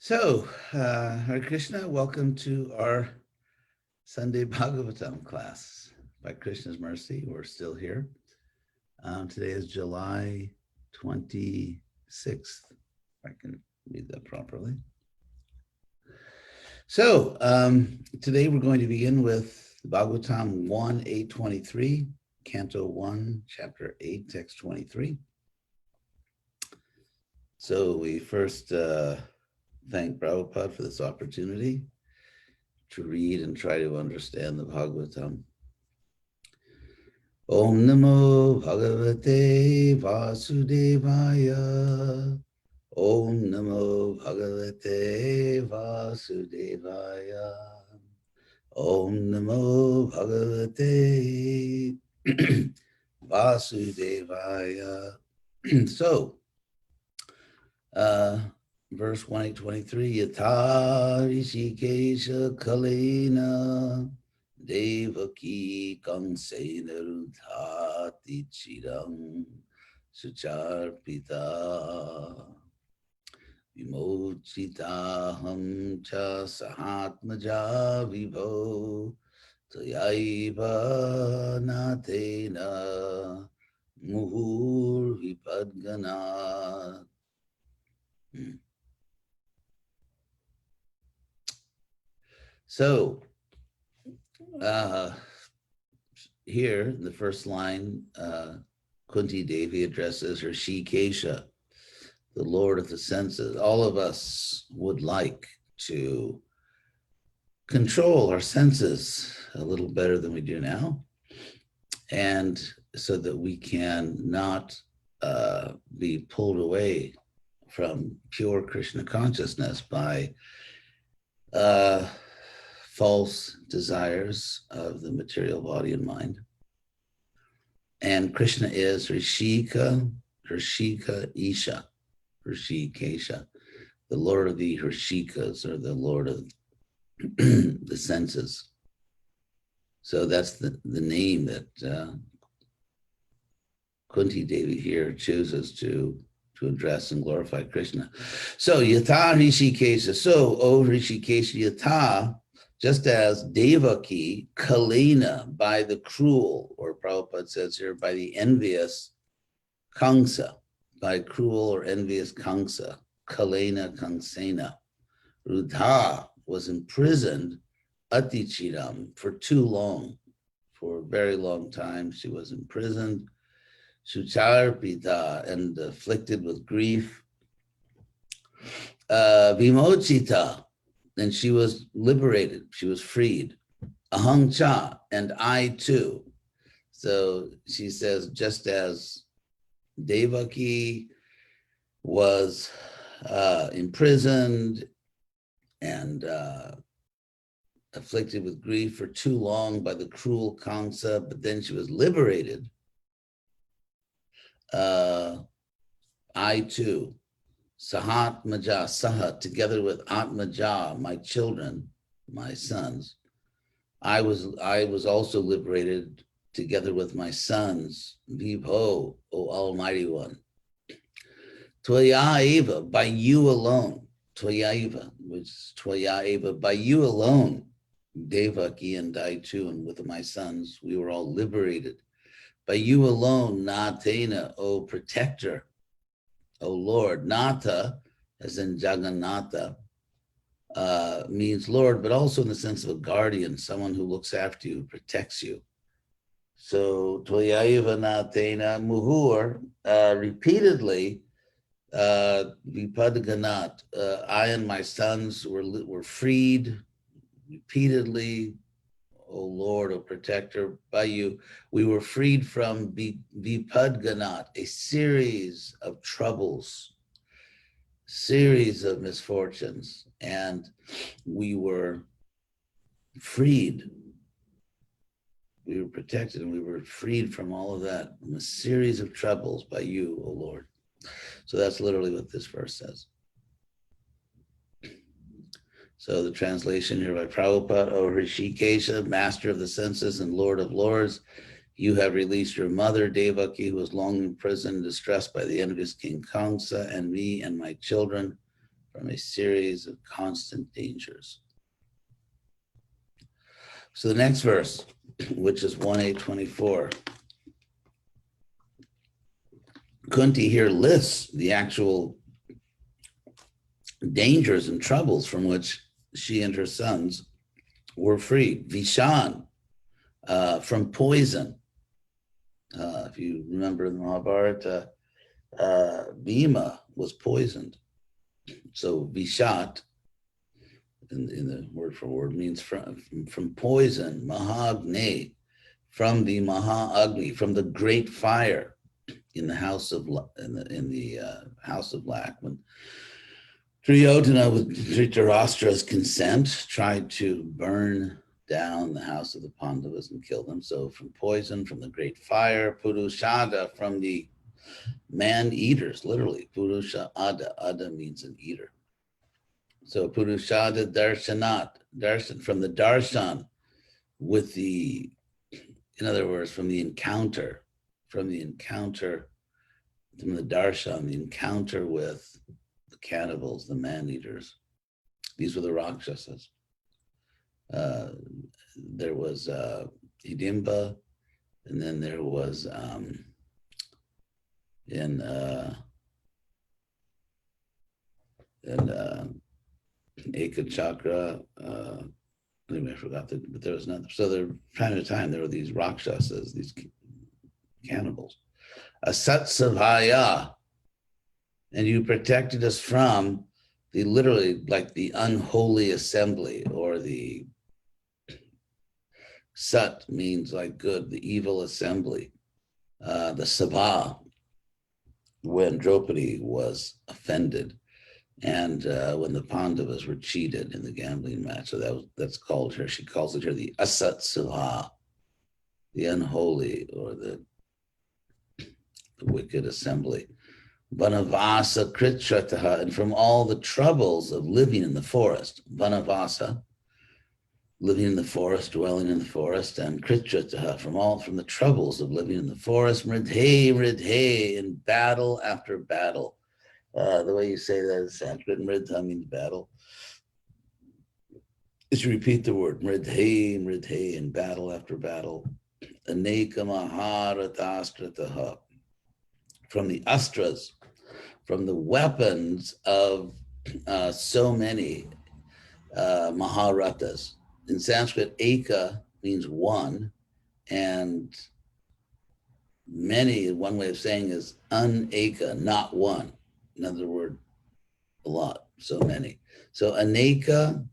Hare Krishna, welcome to our Sunday Bhagavatam class. By Krishna's mercy, we're still here. Today is July 26th, if I can read that properly. Today we're going to begin with Bhagavatam 1:823, Canto 1, Chapter 8, Text 23. So we first thank Prabhupada for this opportunity to read and try to understand the Bhagavatam. Om Namo Bhagavate Vasudevaya. Om Namo Bhagavate Vasudevaya. Om Namo Bhagavate Vasudevaya. Verse 1:23, Yatha Rishikesha Kalena Devaki Kangsena Rudhati Chidam Sucharpita Vimochitaham Cha Sahatmaja Vibho Tayaiva Natena Muhur Vipadganat. So here in the first line, Kunti Devi addresses her Shikesha, the Lord of the senses. All of us would like to control our senses a little better than we do now, and so that we can not be pulled away from pure Krishna consciousness by false desires of the material body and mind. And Krishna is Hrishika Isha, Hrishikesha, the Lord of the Hrishikas, or the Lord of the senses. So that's the name that Kunti Devi here chooses to address and glorify Krishna. So Yatha Hrishikesha, so O Hrishikesha, Yatha, just as Devaki, Kalena, by the cruel, or Prabhupada says here, by the envious Kamsa, by cruel or envious Kamsa, Kalena Kamsena, Rudha was imprisoned, Atichiram, for too long, for a very long time. She was imprisoned, Sucharpita, and afflicted with grief, Vimochita, and she was liberated, she was freed. Ahang cha, and I too. So she says, just as Devaki was imprisoned and afflicted with grief for too long by the cruel Kamsa, but then she was liberated. I too, Sahatmaja, Saha, together with Atmaja, my children, my sons, I was also liberated together with my sons, Vibho, O Almighty One. Tvaya eva, by you alone, Tvaya eva, which is Tvaya eva, by you alone, Devaki and I too, and with my sons, we were all liberated. By you alone, Natena, O protector, O Lord. Nata, as in Jagannatha, means Lord, but also in the sense of a guardian, someone who looks after you, protects you. So, Tvayaiva Natena Muhur, repeatedly, Vipadganat, I and my sons were freed repeatedly, O Lord, O protector, by you. We were freed from Vipadganat, a series of troubles, series of misfortunes, and we were freed. We were protected and we were freed from all of that, from a series of troubles by you, O Lord. So that's literally what this verse says. So the translation here by Prabhupada, O Hrishikesha, master of the senses and Lord of lords, you have released your mother, Devaki, who was long imprisoned, distressed by the envious King Kamsa, and me and my children from a series of constant dangers. So the next verse, which is 1:824, Kunti here lists the actual dangers and troubles from which she and her sons were freed. Vishan, from poison. If you remember in the Mahabharata, Bhima was poisoned. So Vishat, in the word for word, means from poison. Mahagni, from the Maha-Agni, from the great fire in the house of house of black. When Duryodhana, with Dhritarashtra's consent, tried to burn down the house of the Pandavas and kill them. So from poison, from the great fire. Purushada, from the man-eaters, literally. Purusha Ada means an eater. So Purushada Darshanat, darshan, from the darshan, with the, in other words, from the encounter, from the darshan, the encounter with the cannibals, the man-eaters. These were the Rakshasas. There was Hidimba, and then there was in Ekachakra, anyway, I forgot that, but there was another. So there, from time to time, there were these Rakshasas, these cannibals. Asatsavaya, and you protected us from the, literally, like the unholy assembly, or the Sat means like good, the evil assembly. The Sabha, when Draupadi was offended, and when the Pandavas were cheated in the gambling match. So that's called her, she calls it here the Asat Sabha, the unholy, or the wicked assembly. Vanavasa Kritrataha, and from all the troubles of living in the forest. Vanavasa, living in the forest, dwelling in the forest, and Kritrataha, from the troubles of living in the forest. Mridhe, in battle after battle. The way you say that in Sanskrit, Mridha means battle. Is you repeat the word Mridhe, in battle after battle. Aneka Maharatastrataha, from the astras, from the weapons of so many Maharatas. In Sanskrit, Eka means one, and many, one way of saying is Aneka, not one. In other words, a lot, so many. So Aneka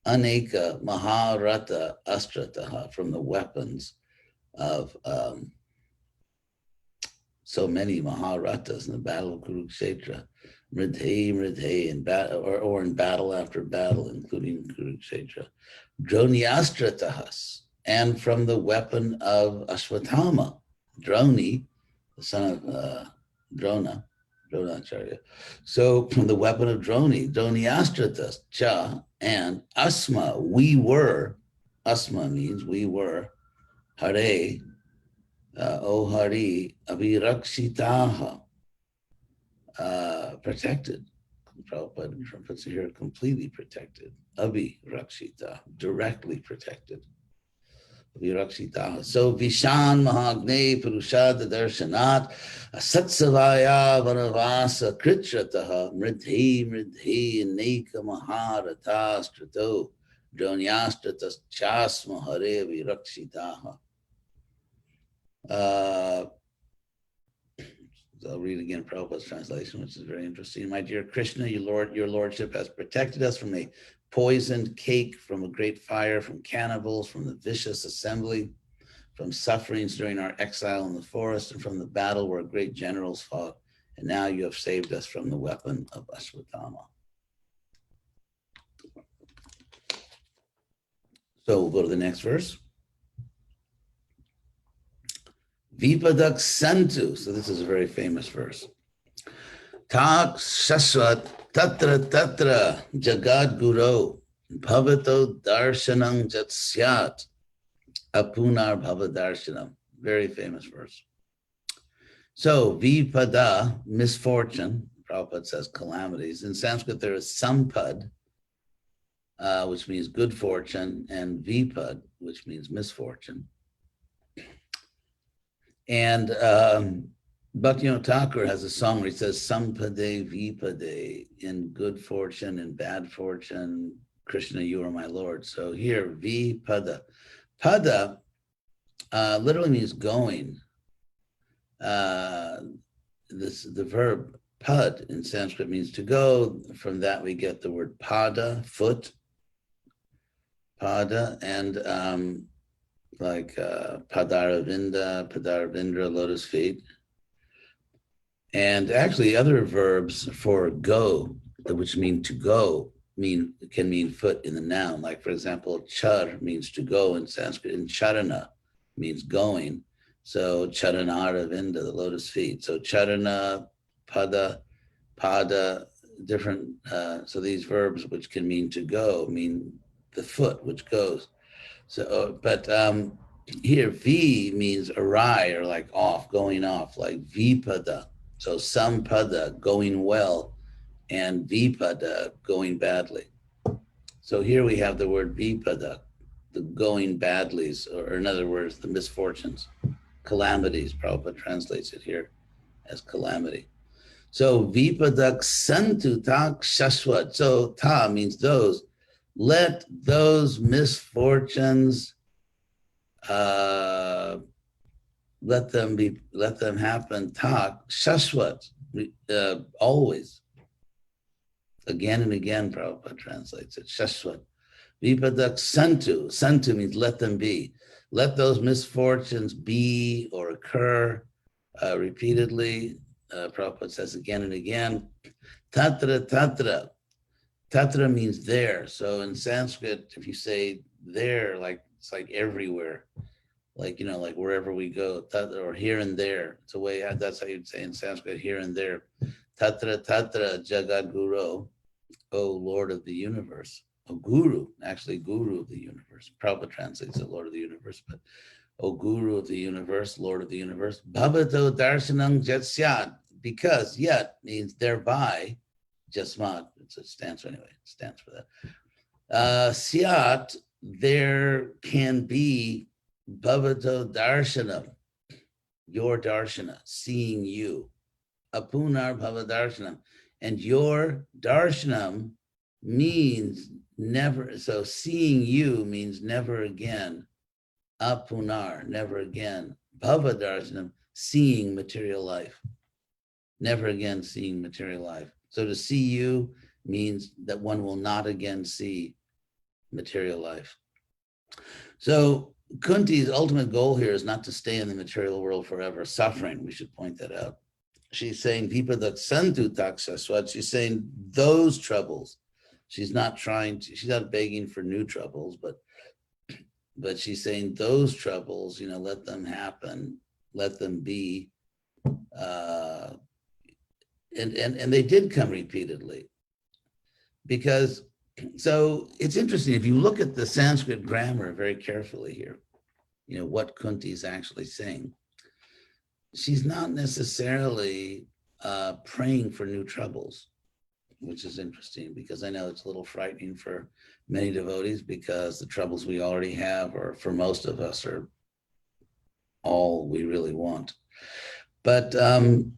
Maharata Astrataha, from the weapons of so many Maharatas in the battle of Kurukshetra. Mridhe, in battle, or in battle after battle, including Kurukshetra. Droniastratahas, and from the weapon of Ashwatthama. Droni, the son of Dronacharya. So from the weapon of Droniastratas, cha, and Asma, we were. Asma means we were. Hare, O Hari, Abhirakshitaha, protected. Prabhupada puts it here, completely protected. Abhirakshita, directly protected. Abhirakshitaha. So Vishan Mahagne Purushada Darshanat Asatsavaya Vanavasa Kritrataha Mridhe Neka Maharata Strato Dronyastratas Chasma Hare Abhirakshitaha. I'll read again Prabhupada's translation, which is very interesting. My dear Krishna, your lordship has protected us from a poisoned cake, from a great fire, from cannibals, from the vicious assembly, from sufferings during our exile in the forest, and from the battle where great generals fought. And now you have saved us from the weapon of Ashwatthama. So we'll go to the next verse. Vipadak Santu. So this is a very famous verse. Tak Shaswat Tatra Jagad Guru Bhavato Darshanam Jatsyat Apunar Bhavadarshanam. Very famous verse. So Vipada, misfortune, Prabhupada says calamities. In Sanskrit, there is sampad, which means good fortune, and vipad, which means misfortune. And Bhaktivinoda Thakur has a song where he says, Sampade Vipade, in good fortune and bad fortune, Krishna, you are my Lord. So here, Vipada. Pada literally means going. The verb pad in Sanskrit means to go. From that we get the word pada, foot, pada, and like padaravindra, lotus feet. And actually other verbs for go, which mean to go, can mean foot in the noun. Like for example, char means to go in Sanskrit, and charana means going. So charanara vinda, the lotus feet. So charana, pada, different. So these verbs, which can mean to go, mean the foot which goes. So, but here V means awry or like off, going off, like vipada. So sampada, going well, and vipada, going badly. So here we have the word vipada, the going badlies, or in other words, the misfortunes, calamities. Prabhupada translates it here as calamity. So vipadak santu tak shashwat. So ta means those. Let those misfortunes, let them happen. Tak shashwat, always. Again and again, Prabhupada translates it. Shashwat. Vipadak santu. Santu means let them be. Let those misfortunes be or occur repeatedly. Prabhupada says again and again. Tatra tatra. Tatra means there. So in Sanskrit, if you say there, like it's like everywhere, like, you know, like wherever we go, tatra, or here and there. It's a way, that's how you'd say in Sanskrit, here and there. Tatra tatra jagat guru, O Lord of the universe. O Guru, actually Guru of the universe. Prabhupada translates it Lord of the universe, but O Guru of the universe, Lord of the universe. Bhavato darshanam jetsyat, because yet means thereby. Jasmat, it's a stance anyway, it stands for that. Syat, there can be bhavato darshanam, your darshana, seeing you. Apunar bhavadarshanam, and your darshanam means never, so seeing you means never again. Apunar, never again. Bhavadarshanam, seeing material life. Never again seeing material life. So to see you means that one will not again see material life. So Kunti's ultimate goal here is not to stay in the material world forever, suffering. We should point that out. She's saying, Vipadak santu taksaswat. She's saying those troubles. She's not begging for new troubles, but she's saying those troubles, you know, let them happen, let them be. And they did come repeatedly, because, so it's interesting, if you look at the Sanskrit grammar very carefully here, you know, what Kunti is actually saying, she's not necessarily praying for new troubles, which is interesting, because I know it's a little frightening for many devotees, because the troubles we already have, or for most of us, are all we really want. But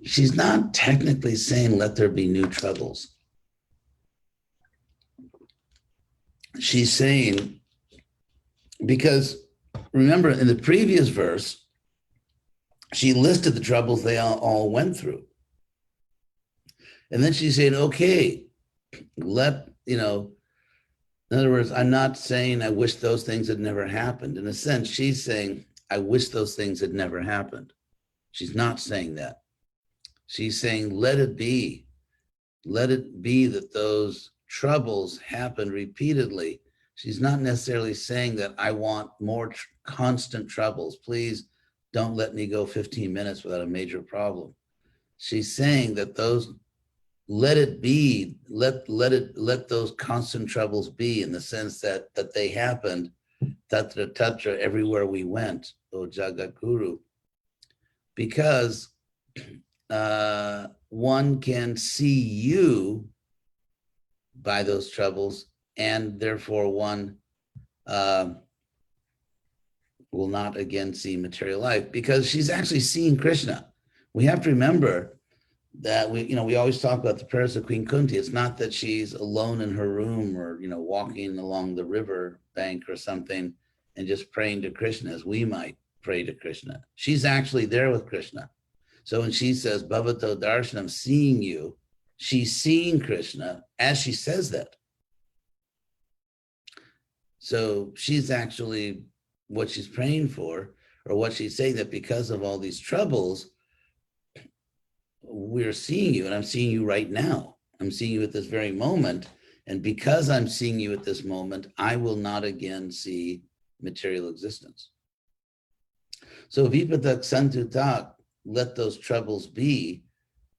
she's not technically saying, let there be new troubles. She's saying, because remember in the previous verse, she listed the troubles they all went through. And then she said, okay, in other words, I'm not saying I wish those things had never happened. In a sense, she's saying, I wish those things had never happened. She's not saying that. She's saying, let it be. Let it be that those troubles happen repeatedly. She's not necessarily saying that I want more constant troubles. Please don't let me go 15 minutes without a major problem. She's saying that those, let it be, let those constant troubles be, in the sense that they happened, tatra tatra, everywhere we went, O Jagat Guru. Because one can see you by those troubles, and therefore one will not again see material life, because she's actually seeing Krishna. We have to remember that we always talk about the prayers of Queen Kunti. It's not that she's alone in her room or, walking along the river bank or something and just praying to Krishna as we might pray to Krishna. She's actually there with Krishna. So when she says, Bhavato Darshanam, seeing you, she's seeing Krishna as she says that. So she's actually, what she's praying for, or what she's saying, that because of all these troubles, we're seeing you, and I'm seeing you right now. I'm seeing you at this very moment. And because I'm seeing you at this moment, I will not again see material existence. So vipatak santutak, let those troubles be.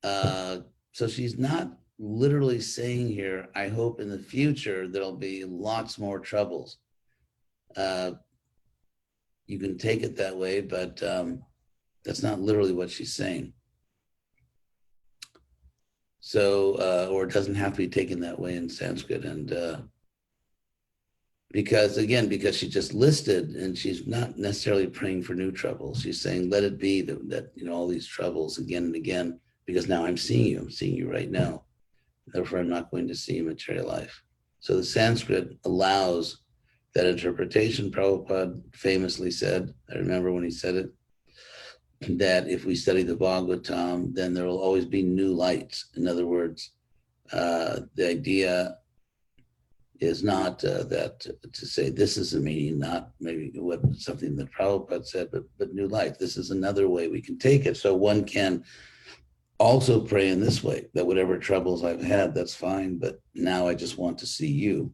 So she's not literally saying here, I hope in the future there'll be lots more troubles. You can take it that way, but that's not literally what she's saying. So, or it doesn't have to be taken that way in Sanskrit. And because she just listed, and she's not necessarily praying for new troubles. She's saying, let it be that all these troubles again and again, because now I'm seeing you right now. Therefore, I'm not going to see material life. So the Sanskrit allows that interpretation. Prabhupada famously said, I remember when he said it, that if we study the Bhagavatam, then there will always be new lights. In other words, the idea is not that to say this is the meaning, not maybe something that Prabhupada said, but new light. This is another way we can take it. So one can also pray in this way, that whatever troubles I've had, that's fine, but now I just want to see you.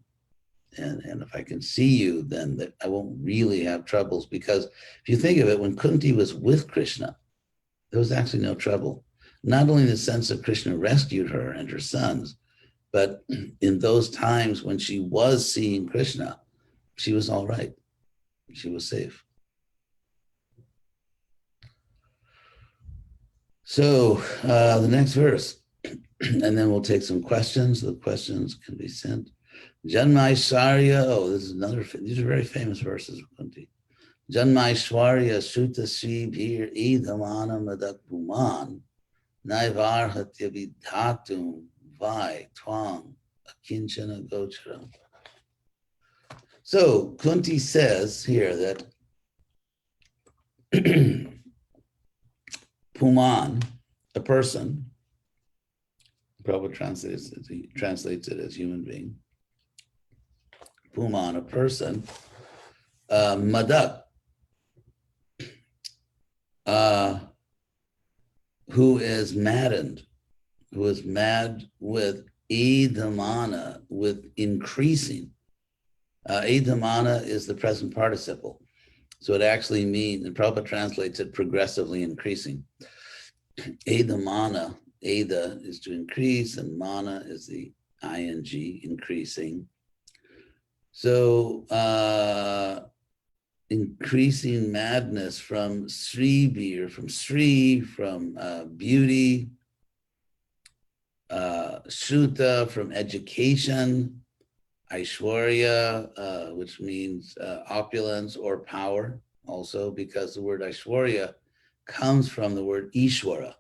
And if I can see you, then I won't really have troubles. Because if you think of it, when Kunti was with Krishna, there was actually no trouble. Not only in the sense that Krishna rescued her and her sons, but in those times when she was seeing Krishna, she was all right. She was safe. So the next verse, and then we'll take some questions. The questions can be sent. Janmaishwarya, these are very famous verses of Kunti. Janmaishwarya Shuta Sri Bhir Idhamana Madak Puman Naivarhatya Vidhatum Vai Twang Akinchana Gocharam. So Kunti says here that Puman, a person, Prabhupada translates it as human being. Puman, a person, Madak, who is maddened, who is mad with idhamana, with increasing. Idhamana is the present participle. So it actually means, and Prabhupada translates it, progressively increasing. Idhamana, Ada is to increase, and mana is the ing, increasing. So increasing madness from Sri, or from Sri, from beauty, Shuta, from education, Aishwarya, which means opulence or power, also because the word Aishwarya comes from the word Ishwara.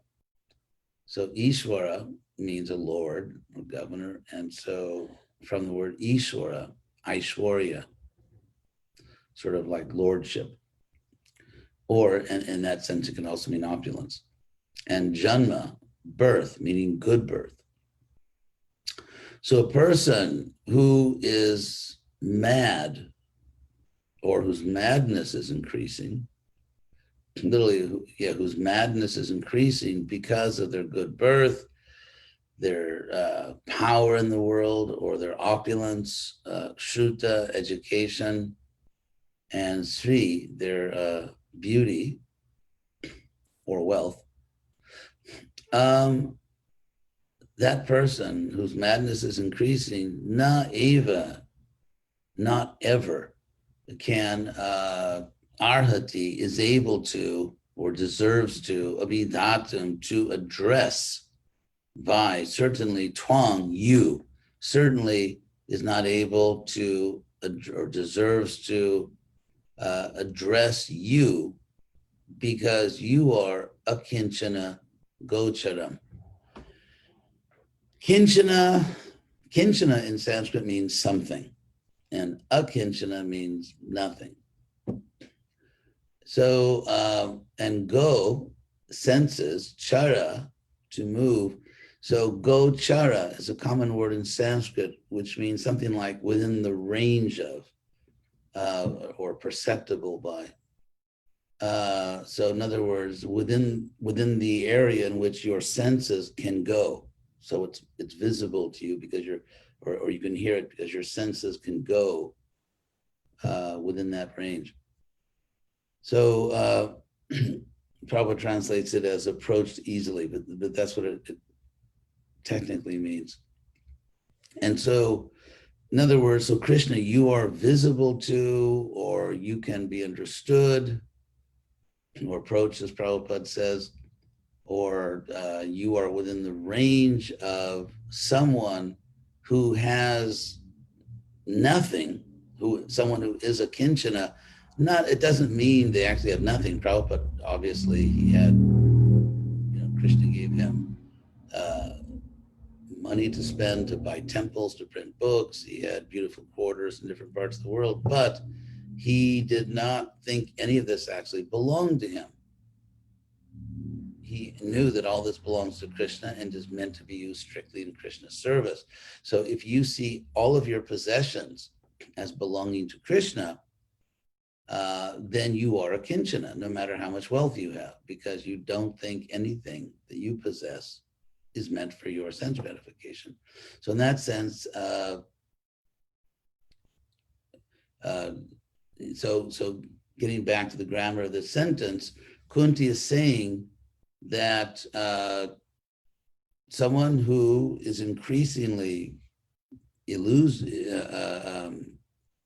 So Ishwara means a lord or governor, and so from the word Ishwara, Aishwarya, sort of like lordship. Or in that sense, it can also mean opulence. And Janma, birth, meaning good birth. So a person who is mad, or whose madness is increasing, literally, whose madness is increasing because of their good birth, their power in the world, or their opulence, Shruta, education, and Sri, their beauty or wealth. That person whose madness is increasing, not ever can, arhati is able to or deserves to, abhidatum, to address, by, certainly, twang, you, certainly is not able to, or deserves to address you, because you are akinchana gocharam. Kinchana in Sanskrit means something, and akinchana means nothing. So, and go, senses, chara, to move. So go chara is a common word in Sanskrit, which means something like within the range of, or perceptible by. So in other words, within the area in which your senses can go. So it's visible to you because or you can hear it because your senses can go within that range. So Prabhupada translates it as approached easily, but that's what it technically means. And so, in other words, so Krishna, you are visible to, or you can be understood, or approached, as Prabhupada says, or you are within the range of someone who has nothing, someone who is a kinchana. It doesn't mean they actually have nothing. Prabhupada, obviously, he had, Krishna gave him money to spend to buy temples, to print books. He had beautiful quarters in different parts of the world, but he did not think any of this actually belonged to him. He knew that all this belongs to Krishna and is meant to be used strictly in Krishna's service. So if you see all of your possessions as belonging to Krishna, then you are a kinchana, no matter how much wealth you have, because you don't think anything that you possess is meant for your sense gratification. So in that sense, so getting back to the grammar of the sentence, Kunti is saying that someone who is increasingly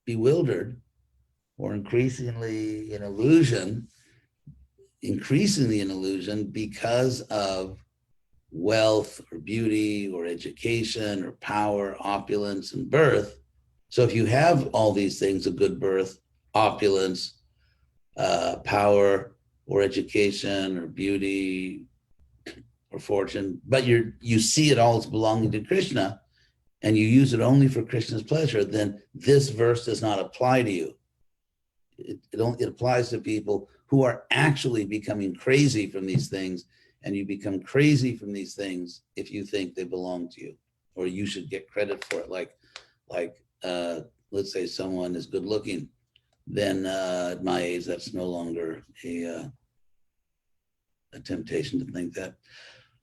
bewildered, or increasingly in illusion because of wealth or beauty or education or power, opulence, and birth. So if you have all these things, a good birth, opulence, power, or education, or beauty, or fortune, but you see it all as belonging to Krishna, and you use it only for Krishna's pleasure, then this verse does not apply to you. It applies to people who are actually becoming crazy from these things, and you become crazy from these things if you think they belong to you, or you should get credit for it. Like let's say someone is good looking, then at my age, that's no longer a temptation to think that.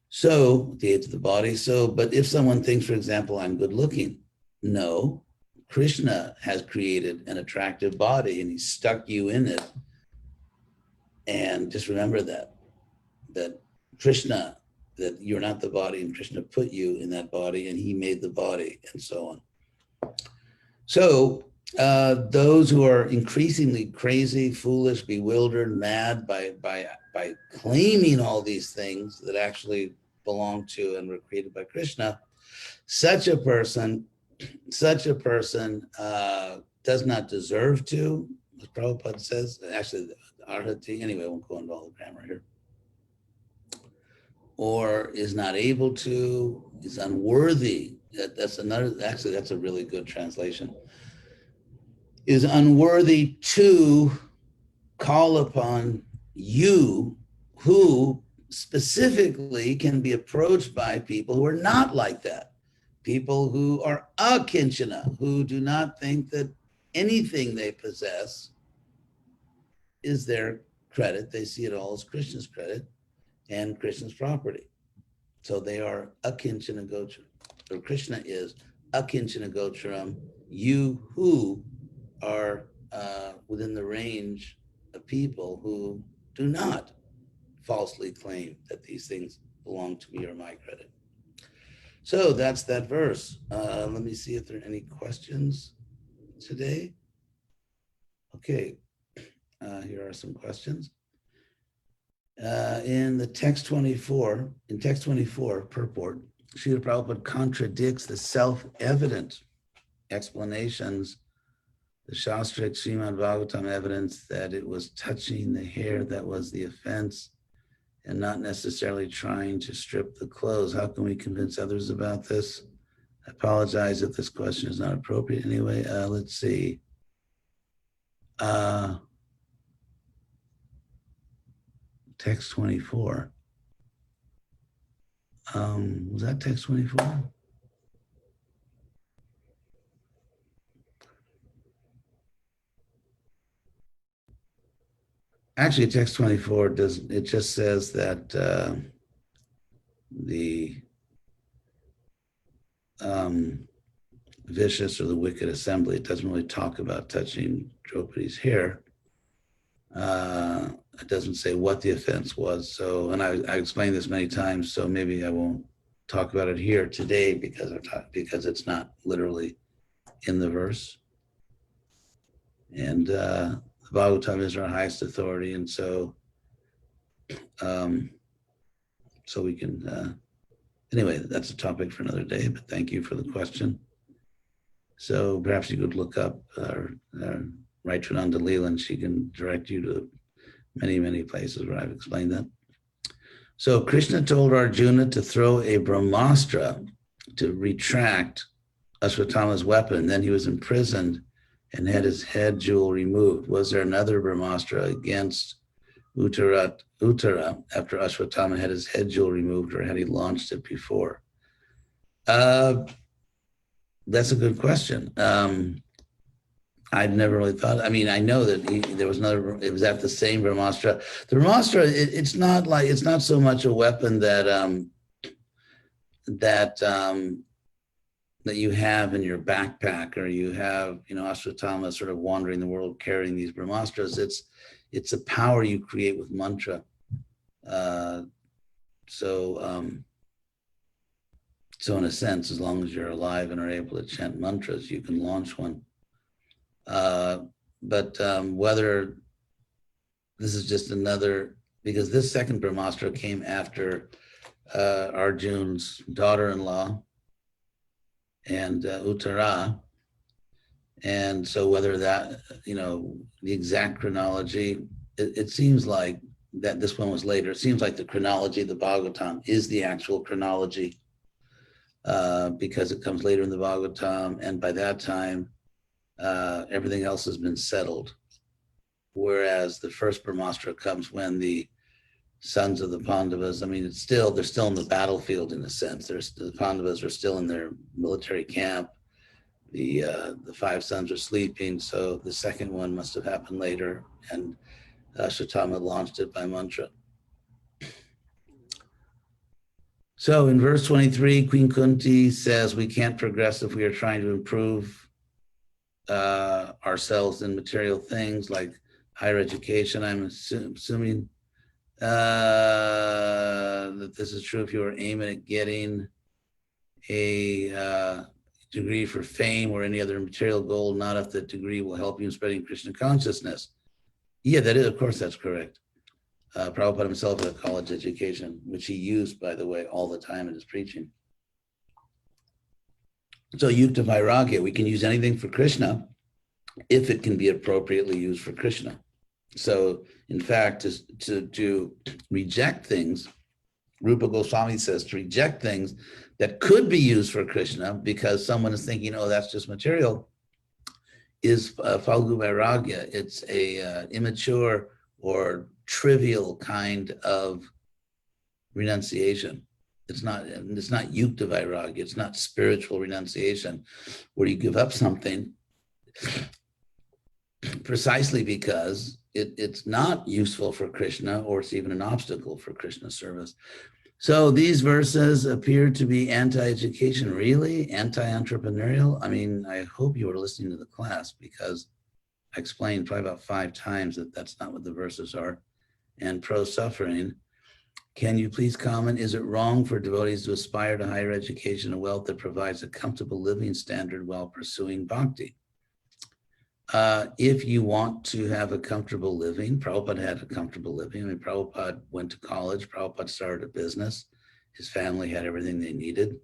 So the age of the body. So, but if someone thinks, for example, I'm good looking, no, Krishna has created an attractive body and he stuck you in it. And just remember that Krishna, that you're not the body, and Krishna put you in that body and he made the body, and so on. So those who are increasingly crazy, foolish, bewildered, mad by claiming all these things that actually belong to and were created by Krishna, such a person does not deserve to, as Prabhupada says, actually, arhati, anyway, I won't go into all the grammar here, or is not able to, is unworthy. That's a really good translation. Is unworthy to call upon you, who specifically can be approached by people who are not like that. People who are akinchana, who do not think that anything they possess is their credit. They see it all as Krishna's credit and Krishna's property. So they are akinchana gocharam, or Krishna is akinchana gocharam, you who are within the range of people who do not falsely claim that these things belong to me or my credit. So that's that verse. Let me see if there are any questions today. Okay, here are some questions. In the text 24, in text 24, purport, Srila Prabhupada contradicts the self-evident explanations, the Shastric Srimad-BHagavatam evidence that it was touching the hair that was the offense and not necessarily trying to strip the clothes. How can we convince others about this? I apologize if this question is not appropriate anyway. Let's see. Text 24. Was that text 24? Actually, text 24 it just says that the vicious or the wicked assembly, it doesn't really talk about touching Draupadi's hair. It doesn't say what the offense was. So, and I explained this many times, so maybe I won't talk about it here today because it's not literally in the verse. And the Bhagavatam is our highest authority, and so we can, anyway, that's a topic for another day, but thank you for the question. So perhaps you could look up Right Trunanda Leela, and she can direct you to many, many places where I've explained that. So Krishna told Arjuna to throw a Brahmastra to retract Ashwatthama's weapon. Then he was imprisoned and had his head jewel removed. Was there another Brahmastra against Uttara after Ashwatthama had his head jewel removed, or had he launched it before? That's a good question. I'd never really thought. I mean, I know that there was another. It was at the same Brahmastra. The Brahmastra, it's not so much a weapon that you have in your backpack, or you have, Ashwatthama sort of wandering the world carrying these Brahmastras. It's a power you create with mantra. So in a sense, as long as you're alive and are able to chant mantras, you can launch one. But whether this is just another, because this second Brahmastra came after Arjun's daughter-in-law and Uttara. And so whether that, the exact chronology, it seems like that this one was later. It seems like the chronology of the Bhagavatam is the actual chronology, because it comes later in the Bhagavatam, and by that time, everything else has been settled. Whereas the first Brahmastra comes when the sons of the Pandavas, they're still in the battlefield in a sense. The Pandavas are still in their military camp. The 5 sons are sleeping, so the second one must have happened later, and Ashwatthama launched it by mantra. So in verse 23, Queen Kunti says we can't progress if we are trying to improve ourselves in material things like higher education. I'm assuming that this is true if you are aiming at getting a degree for fame or any other material goal, not if the degree will help you in spreading Krishna consciousness. Yeah, that is, of course, that's correct. Prabhupada himself had a college education, which he used, by the way, all the time in his preaching. So yukta vairagya, we can use anything for Krishna if it can be appropriately used for Krishna. So in fact, to reject things, Rupa Goswami says to reject things that could be used for Krishna because someone is thinking, oh, that's just material, is Falgu Vairagya. It's a immature or trivial kind of renunciation. It's not yukta vairagya. It's not spiritual renunciation where you give up something precisely because it's not useful for Krishna, or it's even an obstacle for Krishna service. So these verses appear to be anti-education, really? Anti-entrepreneurial? I hope you were listening to the class, because I explained probably about 5 times that that's not what the verses are. And pro-suffering. Can you please comment, is it wrong for devotees to aspire to higher education and wealth that provides a comfortable living standard while pursuing bhakti? if you want to have a comfortable living, Prabhupada had a comfortable living. I mean, Prabhupada went to college, Prabhupada started a business. His family had everything they needed.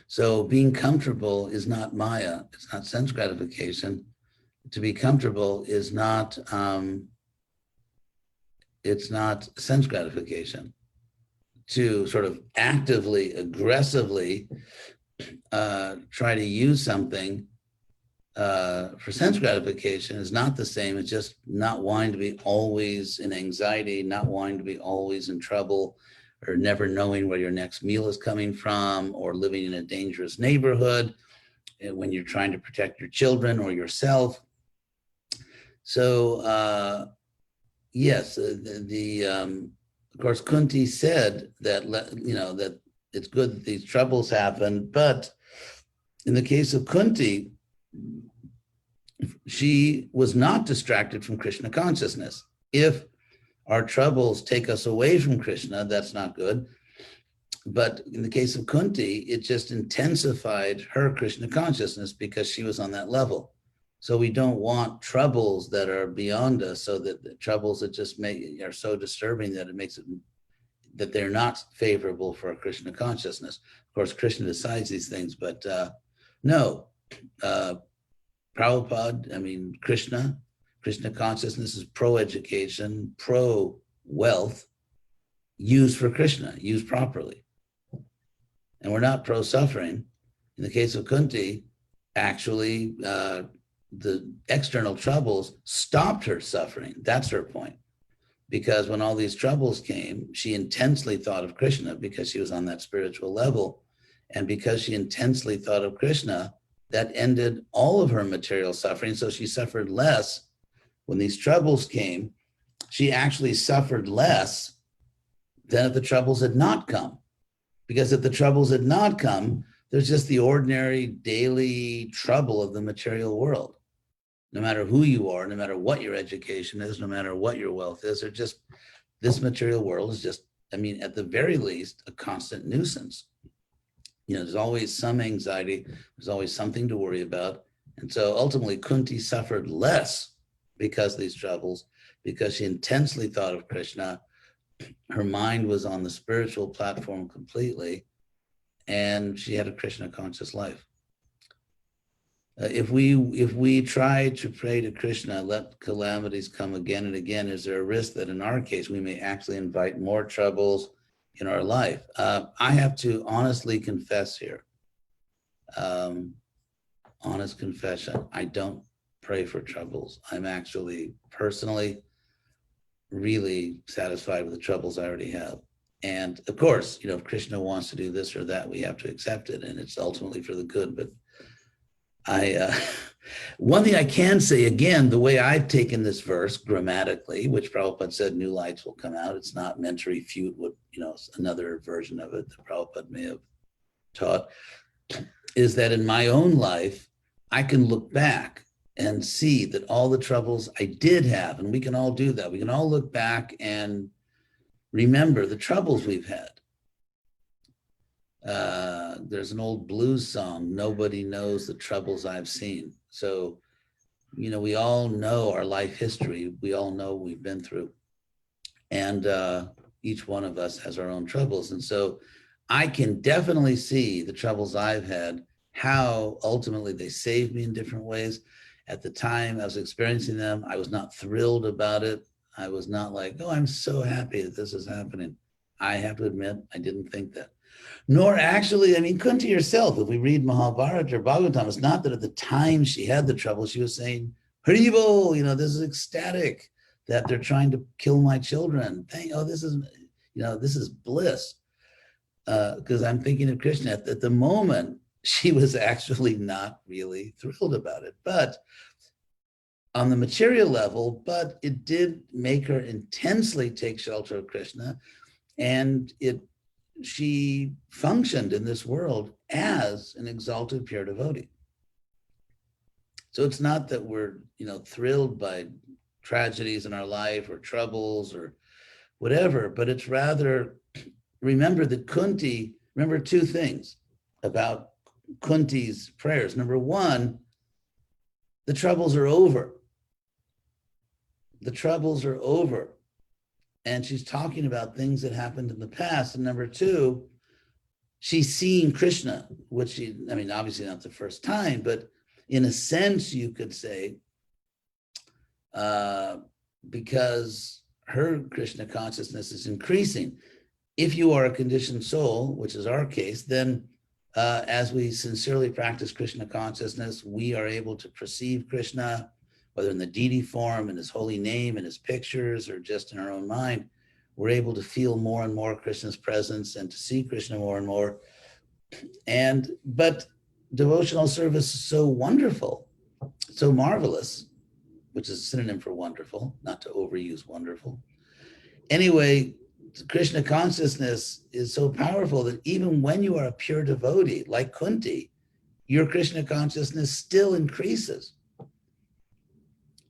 So being comfortable is not Maya, it's not sense gratification. To be comfortable is not, it's not sense gratification. To sort of actively, aggressively try to use something for sense gratification is not the same as just not wanting to be always in anxiety, not wanting to be always in trouble, or never knowing where your next meal is coming from, or living in a dangerous neighborhood when you're trying to protect your children or yourself. So yes, of course, Kunti said that, you know, that it's good that these troubles happen, but in the case of Kunti, she was not distracted from Krishna consciousness. If our troubles take us away from Krishna, that's not good. But in the case of Kunti, it just intensified her Krishna consciousness because she was on that level. So we don't want troubles that are beyond us, so that the troubles that just are so disturbing that it makes it, that they're not favorable for Krishna consciousness. Of course, Krishna decides these things, but no. Prabhupada, I mean, Krishna consciousness is pro-education, pro-wealth, used for Krishna, used properly. And we're not pro-suffering. In the case of Kunti, actually, the external troubles stopped her suffering. That's her point. Because when all these troubles came, she intensely thought of Krishna because she was on that spiritual level. And because she intensely thought of Krishna, that ended all of her material suffering. So she suffered less. When these troubles came, she actually suffered less than if the troubles had not come. Because if the troubles had not come, there's just the ordinary daily trouble of the material world. No matter who you are, no matter what your education is, no matter what your wealth is, or just this material world is just, I mean, at the very least, a constant nuisance. You know, there's always some anxiety, there's always something to worry about. And so ultimately, Kunti suffered less because of these troubles, because she intensely thought of Krishna. Her mind was on the spiritual platform completely, and she had a Krishna conscious life. If we try to pray to Krishna, let calamities come again and again, is there a risk that in our case, we may actually invite more troubles in our life? I have to honestly confess here, honest confession, I don't pray for troubles. I'm actually personally really satisfied with the troubles I already have. And of course, you know, if Krishna wants to do this or that, we have to accept it, and it's ultimately for the good. But one thing I can say, again, the way I've taken this verse grammatically, which Prabhupada said new lights will come out, it's not meant to refute what, you know, another version of it that Prabhupada may have taught, is that in my own life, I can look back and see that all the troubles I did have, and we can all do that. We can all look back and remember the troubles we've had. There's an old blues song, nobody knows the troubles I've seen. So, you know, we all know our life history. We all know what we've been through. And each one of us has our own troubles. And so I can definitely see the troubles I've had, how ultimately they saved me in different ways. At the time I was experiencing them, I was not thrilled about it. I was not like, oh, I'm so happy that this is happening. I have to admit, I didn't think that. Nor actually, I mean, Kunti herself, if we read Mahabharata or Bhagavatam, it's not that at the time she had the trouble, she was saying, Haribol, you know, this is ecstatic that they're trying to kill my children. Oh, this is, you know, this is bliss. Because I'm thinking of Krishna. At the moment, she was actually not really thrilled about it. But on the material level, but it did make her intensely take shelter of Krishna, and she functioned in this world as an exalted pure devotee. So it's not that we're, you know, thrilled by tragedies in our life or troubles or whatever, but it's rather, remember that Kunti, remember two things about Kunti's prayers. Number one, the troubles are over. The troubles are over. And she's talking about things that happened in the past. And number two, she's seeing Krishna, which she, I mean, obviously not the first time, but in a sense, you could say, because her Krishna consciousness is increasing. If you are a conditioned soul, which is our case, then as we sincerely practice Krishna consciousness, we are able to perceive Krishna, whether in the deity form, in his holy name, in his pictures, or just in our own mind. We're able to feel more and more Krishna's presence and to see Krishna more and more. But devotional service is so wonderful, so marvelous, which is a synonym for wonderful, not to overuse wonderful. Anyway, Krishna consciousness is so powerful that even when you are a pure devotee, like Kunti, your Krishna consciousness still increases.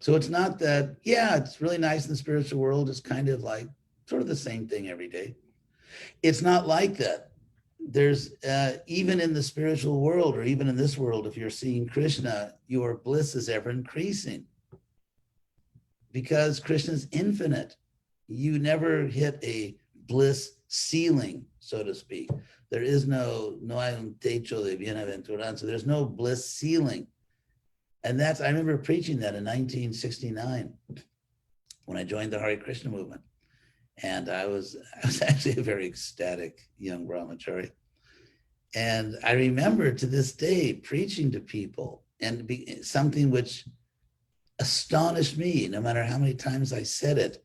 So it's not that, yeah, it's really nice in the spiritual world. It's kind of like sort of the same thing every day. It's not like that. There's even in the spiritual world, or even in this world, if you're seeing Krishna, your bliss is ever increasing because Krishna is infinite. You never hit a bliss ceiling, so to speak. There is no hay un techo de bienaventuranza. There's no bliss ceiling. And I remember preaching that in 1969 when I joined the Hare Krishna movement. And I was actually a very ecstatic young brahmachari. And I remember to this day preaching to people, and something which astonished me, no matter how many times I said it.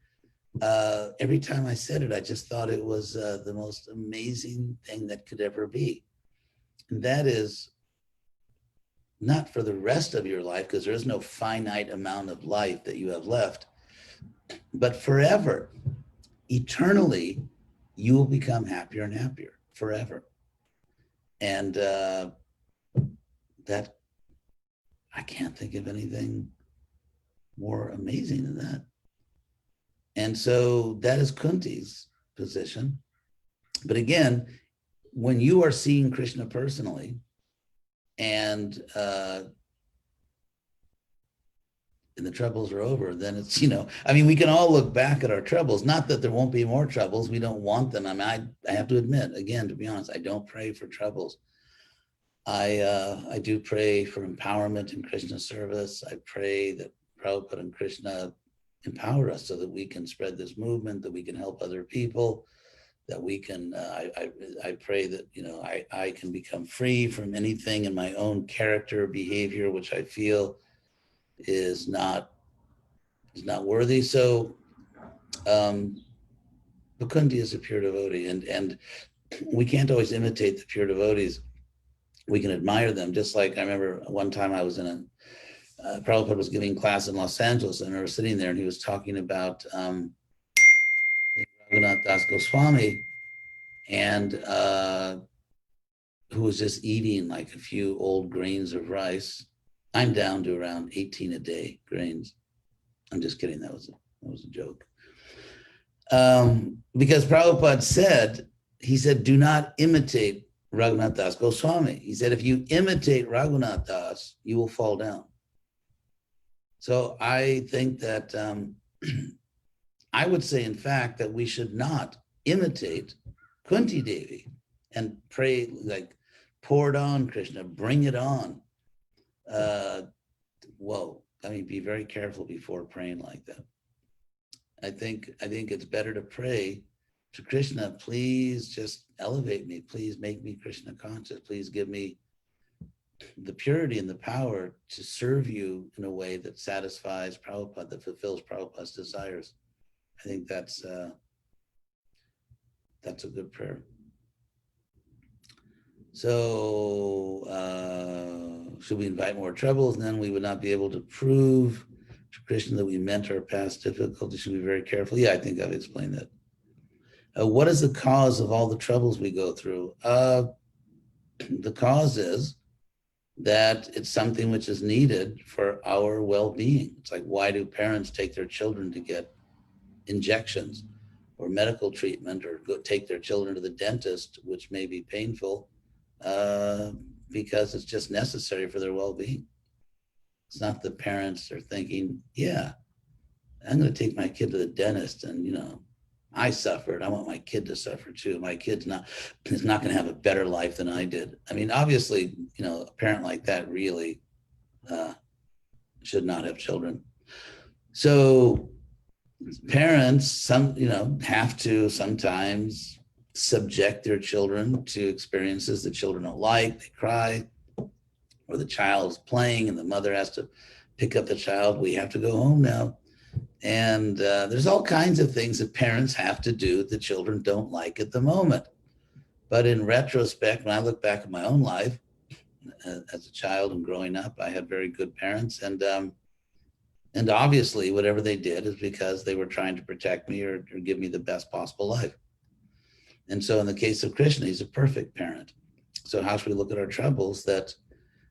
Every time I said it, I just thought it was the most amazing thing that could ever be. And that is not for the rest of your life, because there is no finite amount of life that you have left, but forever, eternally, you will become happier and happier forever. And that, I can't think of anything more amazing than that. And so that is Kunti's position. But again, when you are seeing Krishna personally, and the troubles are over, then it's, I mean, we can all look back at our troubles. Not that there won't be more troubles. We don't want them. I mean, I have to admit, again, to be honest, I don't pray for troubles. I do pray for empowerment in Krishna service. I pray that Prabhupada and Krishna empower us so that we can spread this movement, that we can help other people, that we can, I pray that, I can become free from anything in my own character, behavior, which I feel is not worthy. So Bhakunti is a pure devotee, and we can't always imitate the pure devotees. We can admire them. Just like I remember one time I was in Prabhupada was giving class in Los Angeles, and I was sitting there, and he was talking about Raghunath Das Goswami, and who was just eating like a few old grains of rice. I'm down to around 18 a day grains. I'm just kidding. That was a joke. Because Prabhupada said, do not imitate Raghunath Das Goswami. He said, if you imitate Raghunath Das, you will fall down. So I think that I would say, in fact, that we should not imitate Kunti Devi and pray, like, pour it on, Krishna, bring it on. Whoa, I mean, be very careful before praying like that. I think it's better to pray to Krishna, please just elevate me, please make me Krishna conscious, please give me the purity and the power to serve you in a way that satisfies Prabhupada, that fulfills Prabhupada's desires. I think that's a good prayer. So should we invite more troubles? And then we would not be able to prove to Krishna that we meant our past difficulties. Should be very careful. Yeah, I think I've explained that. What is the cause of all the troubles we go through? The cause is that it's something which is needed for our well-being. It's like, why do parents take their children to get injections or medical treatment, or go take their children to the dentist, which may be painful, because it's just necessary for their well-being. It's not the parents are thinking, yeah, I'm going to take my kid to the dentist and, I suffered. I want my kid to suffer too. My kid's is not going to have a better life than I did. I mean, obviously, a parent like that really should not have children. So parents, have to sometimes subject their children to experiences that children don't like. They cry, or the child's playing and the mother has to pick up the child. We have to go home now. And there's all kinds of things that parents have to do that children don't like at the moment. But in retrospect, when I look back at my own life as a child and growing up, I had very good parents. And obviously, whatever they did is because they were trying to protect me or give me the best possible life. And so in the case of Krishna, he's a perfect parent. So how should we look at our troubles? That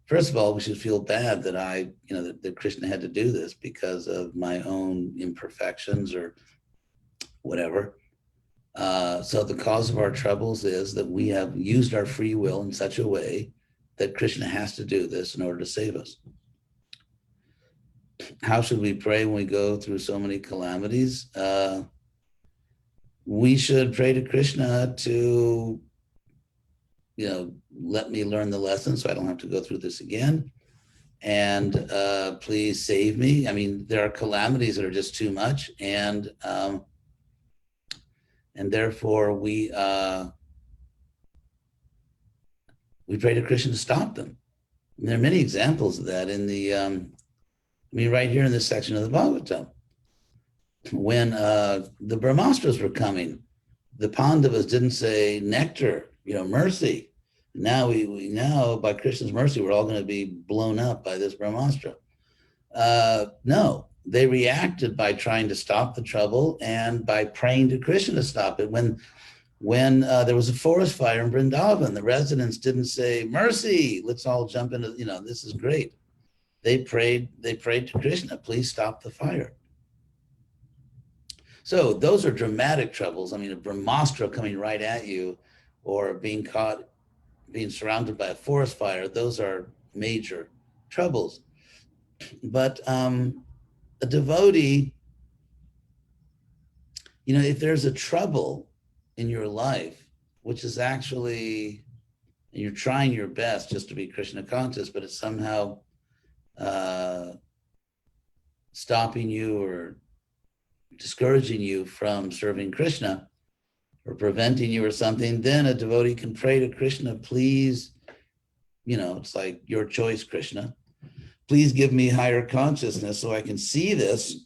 first of all, we should feel bad that that Krishna had to do this because of my own imperfections or whatever. So the cause of our troubles is that we have used our free will in such a way that Krishna has to do this in order to save us. How should we pray when we go through so many calamities? We should pray to Krishna to, let me learn the lesson so I don't have to go through this again. And please save me. I mean, there are calamities that are just too much. And therefore we pray to Krishna to stop them. And there are many examples of that in the, right here in this section of the Bhagavatam. When the Brahmastras were coming, the Pandavas didn't say nectar, mercy. Now we now by Krishna's mercy, we're all going to be blown up by this Brahmastra. No, they reacted by trying to stop the trouble and by praying to Krishna to stop it. When there was a forest fire in Vrindavan, the residents didn't say, mercy, let's all jump into, this is great. They prayed to Krishna, please stop the fire. So those are dramatic troubles. I mean, a Brahmastra coming right at you or being surrounded by a forest fire, those are major troubles. But a devotee, if there's a trouble in your life, which is actually, you're trying your best just to be Krishna conscious, but it's somehow stopping you or discouraging you from serving Krishna or preventing you or something, then a devotee can pray to Krishna, please, it's like your choice, Krishna. Please give me higher consciousness so I can see this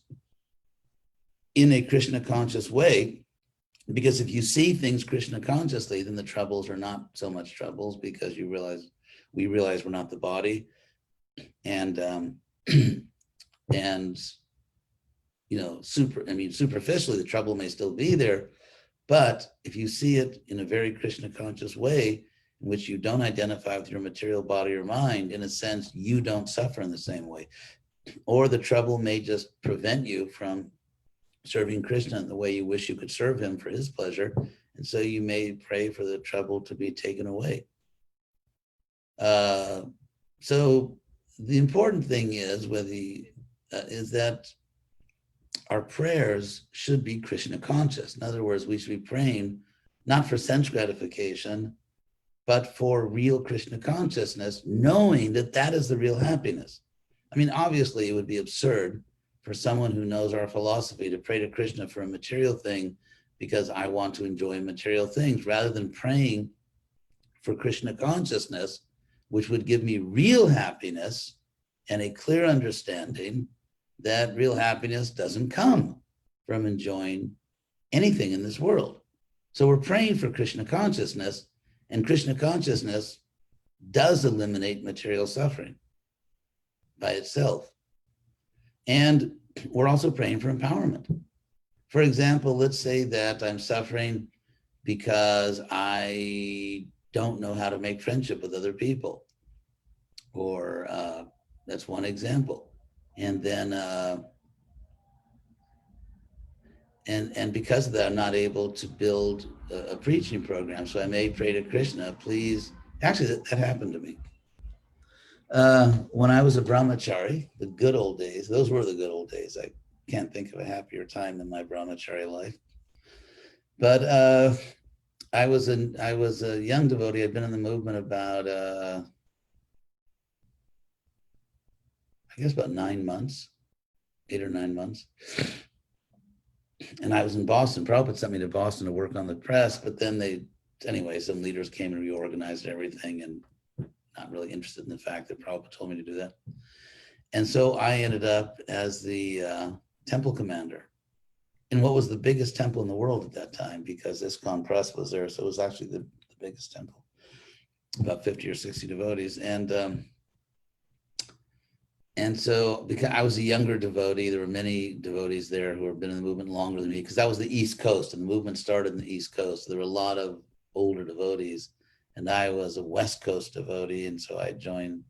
in a Krishna conscious way. Because if you see things Krishna consciously, then the troubles are not so much troubles because we realize we're not the body. And superficially, the trouble may still be there. But if you see it in a very Krishna conscious way, in which you don't identify with your material body or mind, in a sense, you don't suffer in the same way. Or the trouble may just prevent you from serving Krishna in the way you wish you could serve him for his pleasure. And so you may pray for the trouble to be taken away. So the important thing is that our prayers should be Krishna conscious. In other words, we should be praying not for sense gratification, but for real Krishna consciousness, knowing that that is the real happiness. I mean, obviously, it would be absurd for someone who knows our philosophy to pray to Krishna for a material thing because I want to enjoy material things, rather than praying for Krishna consciousness, which would give me real happiness and a clear understanding that real happiness doesn't come from enjoying anything in this world. So we're praying for Krishna consciousness, and Krishna consciousness does eliminate material suffering by itself. And we're also praying for empowerment. For example, let's say that I'm suffering because I don't know how to make friendship with other people, or that's one example. And then, and because of that, I'm not able to build a preaching program. So I may pray to Krishna, please. Actually, that happened to me. When I was a brahmachari, the good old days, those were the good old days. I can't think of a happier time than my brahmachari life. But I was a young devotee. I'd been in the movement about I guess about 9 months, 8 or 9 months. And I was in Boston. Prabhupada sent me to Boston to work on the press, but then some leaders came and reorganized everything, and not really interested in the fact that Prabhupada told me to do that. And so I ended up as the temple commander in what was the biggest temple in the world at that time, because ISKCON Press was there. So it was actually the biggest temple, about 50 or 60 devotees. And so, because I was a younger devotee, there were many devotees there who had been in the movement longer than me, because that was the East Coast, and the movement started in the East Coast. So there were a lot of older devotees, and I was a West Coast devotee, and so I joined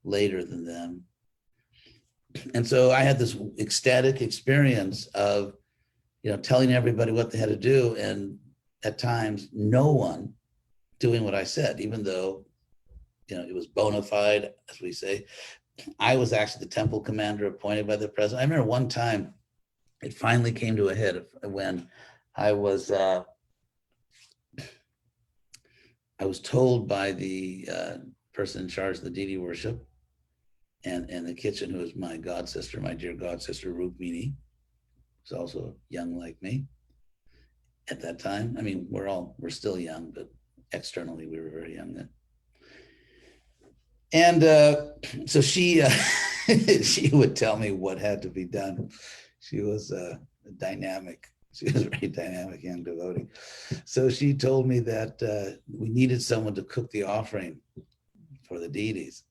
later than them. And so I had this ecstatic experience of, telling everybody what they had to do, and at times no one doing what I said, even though, it was bona fide, as we say. I was actually the temple commander appointed by the president. I remember one time it finally came to a head when I was told by the person in charge of the deity worship and the kitchen, who was my god sister, my dear god sister Rukmini, who's also young like me at that time. I mean, we're still young, but externally we were very young then. And so she she would tell me what had to be done. She was dynamic. She was a very dynamic young devotee. So she told me that we needed someone to cook the offering for the deities.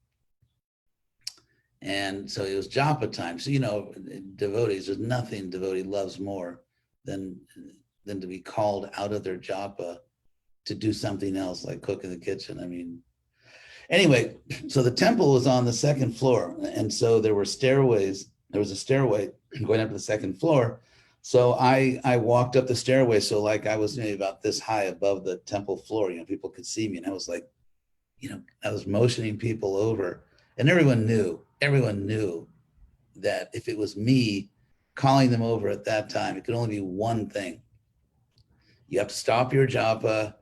And so it was japa time. So, devotees, there's nothing devotee loves more than to be called out of their japa to do something else, like cook in the kitchen. I mean, anyway, so the temple was on the second floor. And so there were stairways. There was a stairway going up to the second floor. So I walked up the stairway. So like I was maybe about this high above the temple floor, people could see me. And I was like, I was motioning people over, and everyone knew that if it was me calling them over at that time, it could only be one thing. You have to stop your japa,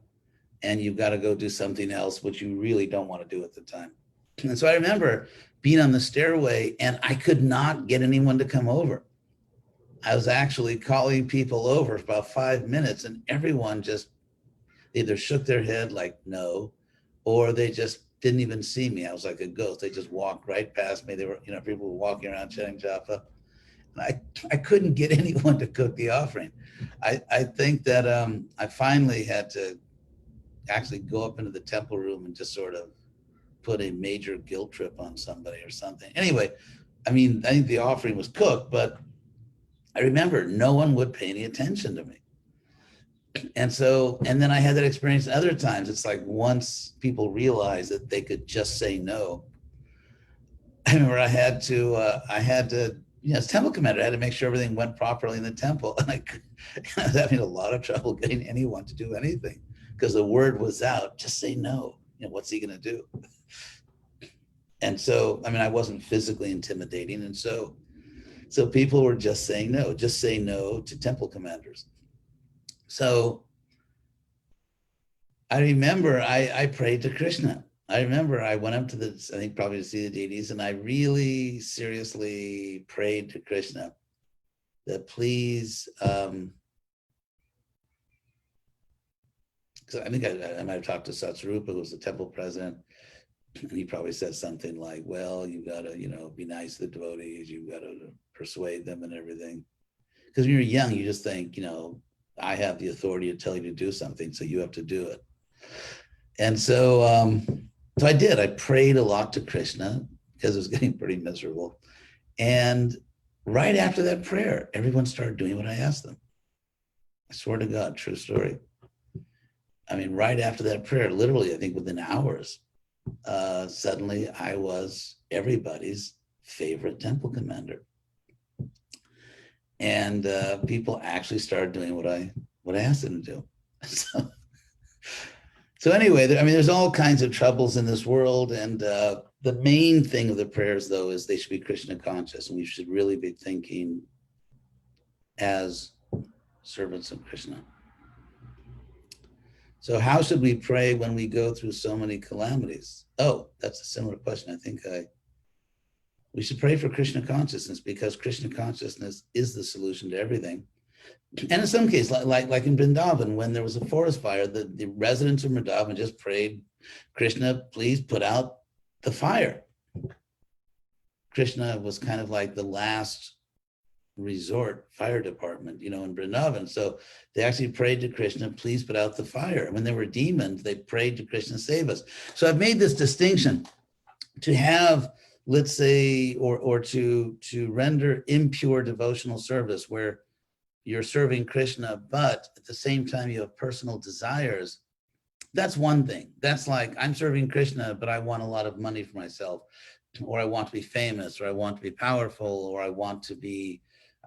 and you've got to go do something else, which you really don't want to do at the time. And so I remember being on the stairway, and I could not get anyone to come over. I was actually calling people over for about 5 minutes, and everyone just either shook their head like no, or they just didn't even see me. I was like a ghost. They just walked right past me. They were, people were walking around chanting japa. And I couldn't get anyone to cook the offering. I think that I finally had to actually go up into the temple room and just sort of put a major guilt trip on somebody or something. Anyway, I think the offering was cooked, but I remember no one would pay any attention to me. And then I had that experience other times. It's like once people realized that they could just say no, I remember I had to, as temple commander, I had to make sure everything went properly in the temple. And I was having a lot of trouble getting anyone to do anything, because the word was out, just say no. What's he going to do? And so, I wasn't physically intimidating. And so people were just saying no, just say no to temple commanders. So I remember I prayed to Krishna. I remember I went up to I think probably to see the deities, and I really seriously prayed to Krishna that please, because I think I might have talked to Satsarupa, who was the temple president, and he probably said something like, well, you got to, be nice to the devotees, you got to persuade them and everything. Because when you're young, you just think, I have the authority to tell you to do something, so you have to do it. And so, so I did. I prayed a lot to Krishna because it was getting pretty miserable. And right after that prayer, everyone started doing what I asked them. I swear to God, true story. Right after that prayer, literally, I think within hours, suddenly I was everybody's favorite temple commander. And people actually started doing what I asked them to do. So anyway, there's all kinds of troubles in this world, and The main thing of the prayers, though, is they should be Krishna conscious, and we should really be thinking as servants of Krishna. So how should we pray when we go through so many calamities? Oh, that's a similar question. I think we should pray for Krishna consciousness, because Krishna consciousness is the solution to everything. And in some cases, like in Vrindavan, when there was a forest fire, the residents of Vrindavan just prayed, Krishna, please put out the fire. Krishna was kind of like the last resort fire department, in Vrindavan. So they actually prayed to Krishna, please put out the fire. When there were demons, they prayed to Krishna, save us. So I've made this distinction to have, let's say, or to render impure devotional service where you're serving Krishna, but at the same time you have personal desires. That's one thing. That's like, I'm serving Krishna, but I want a lot of money for myself, or I want to be famous, or I want to be powerful, or I want to be,